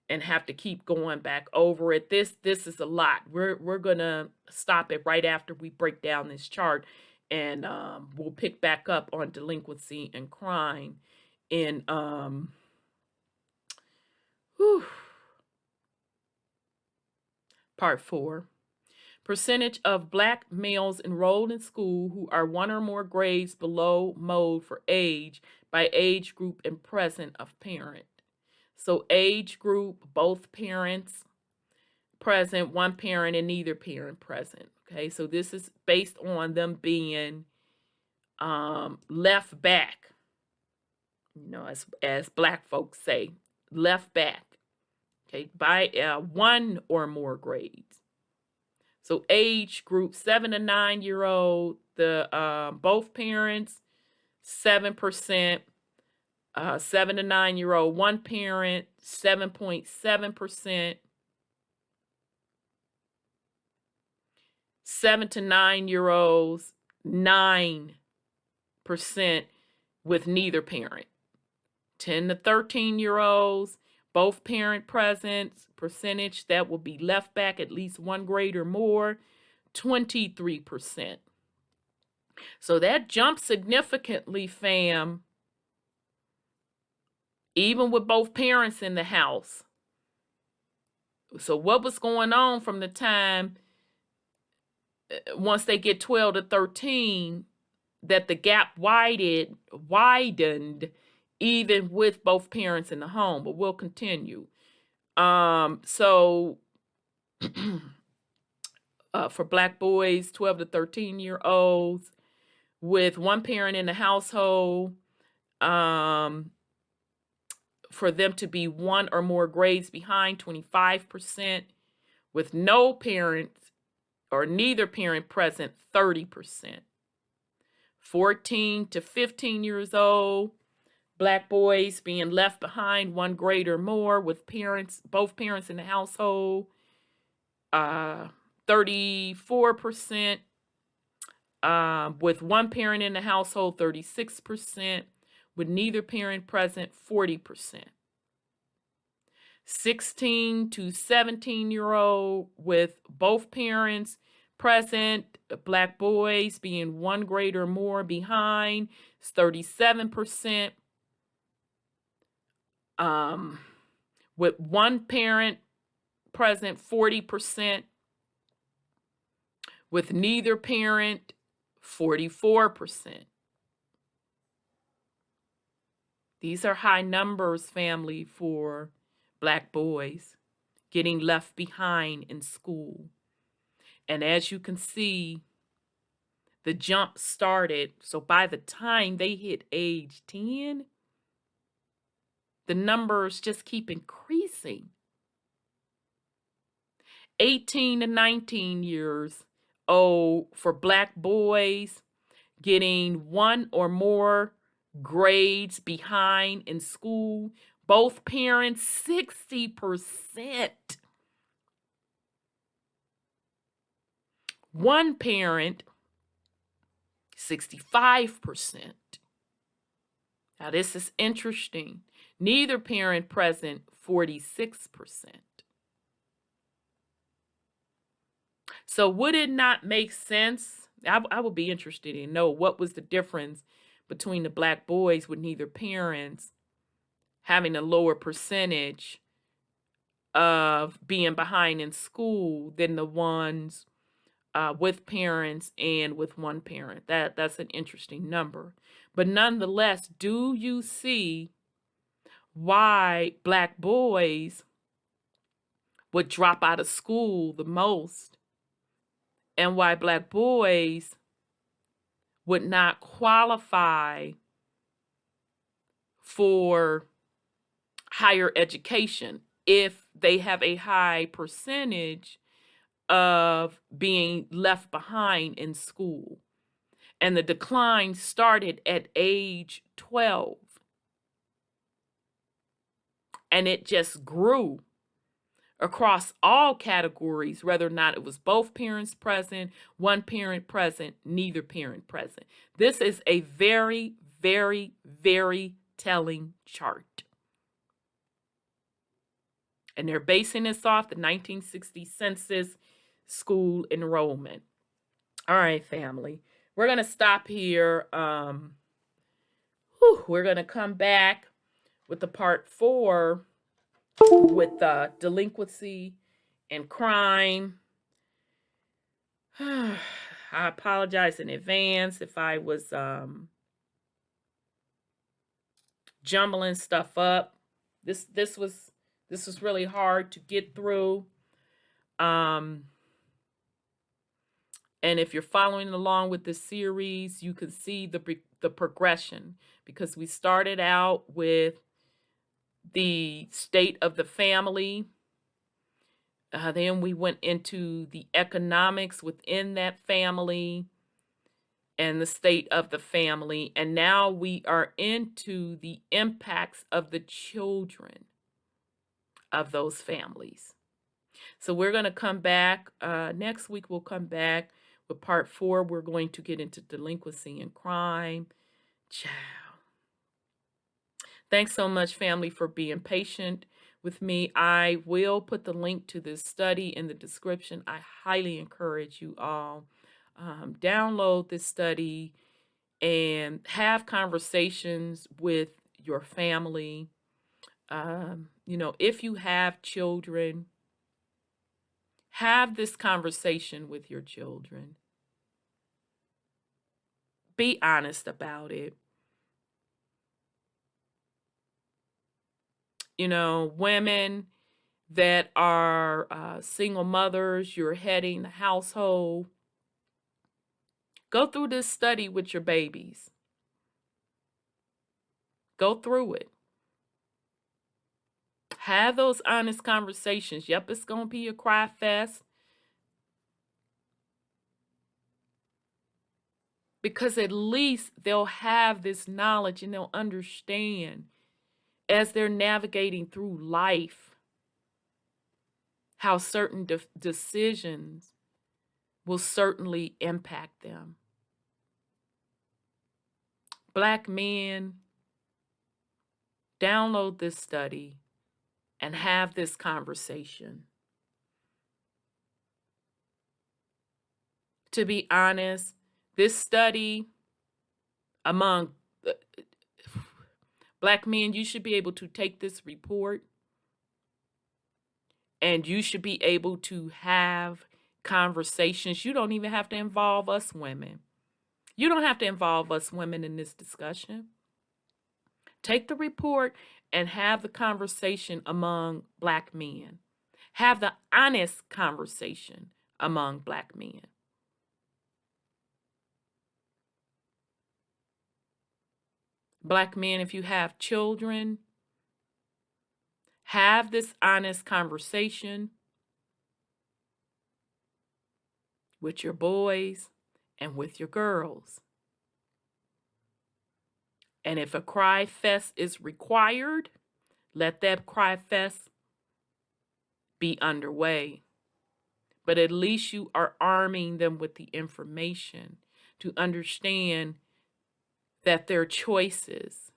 and have to keep going back over it. This is a lot. We're gonna stop it right after we break down this chart, and we'll pick back up on delinquency and crime in part 4. Percentage of Black males enrolled in school who are one or more grades below mode for age by age group and present of parent. So age group, both parents present, one parent and neither parent present. Okay, so this is based on them being left back, as Black folks say, left back, okay, by one or more grades. So age group 7 to 9 year old, the both parents 7%, 7 to 9 year old one parent 7.7%, 7 to 9 year olds 9% with neither parent. 10 to 13 year olds, both parent presence, percentage that will be left back at least one grade or more, 23%. So that jumped significantly, fam, even with both parents in the house. So what was going on from the time once they get 12 to 13 that the gap widened even with both parents in the home? But we'll continue. So for Black boys 12 to 13 year olds with one parent in the household, for them to be one or more grades behind, 25%, with no parents or neither parent present, 30%. 14 to 15 years old, Black boys being left behind one grade or more with both parents in the household, 34%, with one parent in the household, 36%, with neither parent present, 40%. 16 to 17 year old with both parents present, Black boys being one grade or more behind, it's 37%. With one parent present, 40%. With neither parent, 44%. These are high numbers, family, for Black boys getting left behind in school. And as you can see, the jump started. So by the time they hit age 10, the numbers just keep increasing. 18 to 19 years old for Black boys getting one or more grades behind in school. Both parents, 60%. One parent, 65%. Now this is interesting. Neither parent present, 46%. So would it not make sense? I would be interested in know what was the difference between the Black boys with neither parents having a lower percentage of being behind in school than the ones with parents and with one parent. That's an interesting number. But nonetheless, do you see why Black boys would drop out of school the most, and why Black boys would not qualify for higher education if they have a high percentage of being left behind in school? And the decline started at age 12. And it just grew across all categories, whether or not it was both parents present, one parent present, neither parent present. This is a very, very, very telling chart. And they're basing this off the 1960 census school enrollment. All right, family. We're going to stop here. We're going to come back with the part 4 with delinquency and crime. I apologize in advance if I was jumbling stuff up. This was really hard to get through. And if you're following along with the series, you can see the progression, because we started out with the state of the family. Then we went into the economics within that family and the state of the family. And now we are into the impacts of the children of those families. So we're going to come back. Next week, we'll come back with part 4. We're going to get into delinquency and crime. Ciao. Thanks so much, family, for being patient with me. I will put the link to this study in the description. I highly encourage you all download this study and have conversations with your family. If you have children, have this conversation with your children. Be honest about it. Women that are single mothers, you're heading the household, go through this study with your babies. Go through it. Have those honest conversations. Yep, it's going to be a cry fest. Because at least they'll have this knowledge and they'll understand as they're navigating through life how certain decisions will certainly impact them. Black men, download this study and have this conversation. To be honest, this study among Black men, you should be able to take this report and you should be able to have conversations. You don't even have to involve us women. You don't have to involve us women in this discussion. Take the report and have the conversation among Black men. Have the honest conversation among Black men. Black men, if you have children, have this honest conversation with your boys and with your girls. And if a cry fest is required, let that cry fest be underway. But at least you are arming them with the information to understand that their choices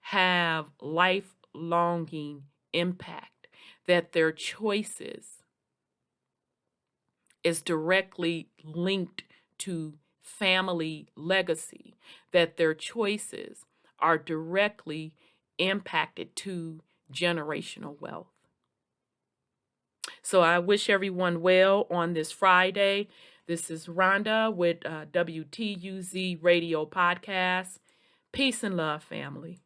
have life-longing impact, that their choices is directly linked to family legacy, that their choices are directly impacted to generational wealth. So I wish everyone well on this Friday. This is Rhonda with WTUZ Radio Podcast. Peace and love, family.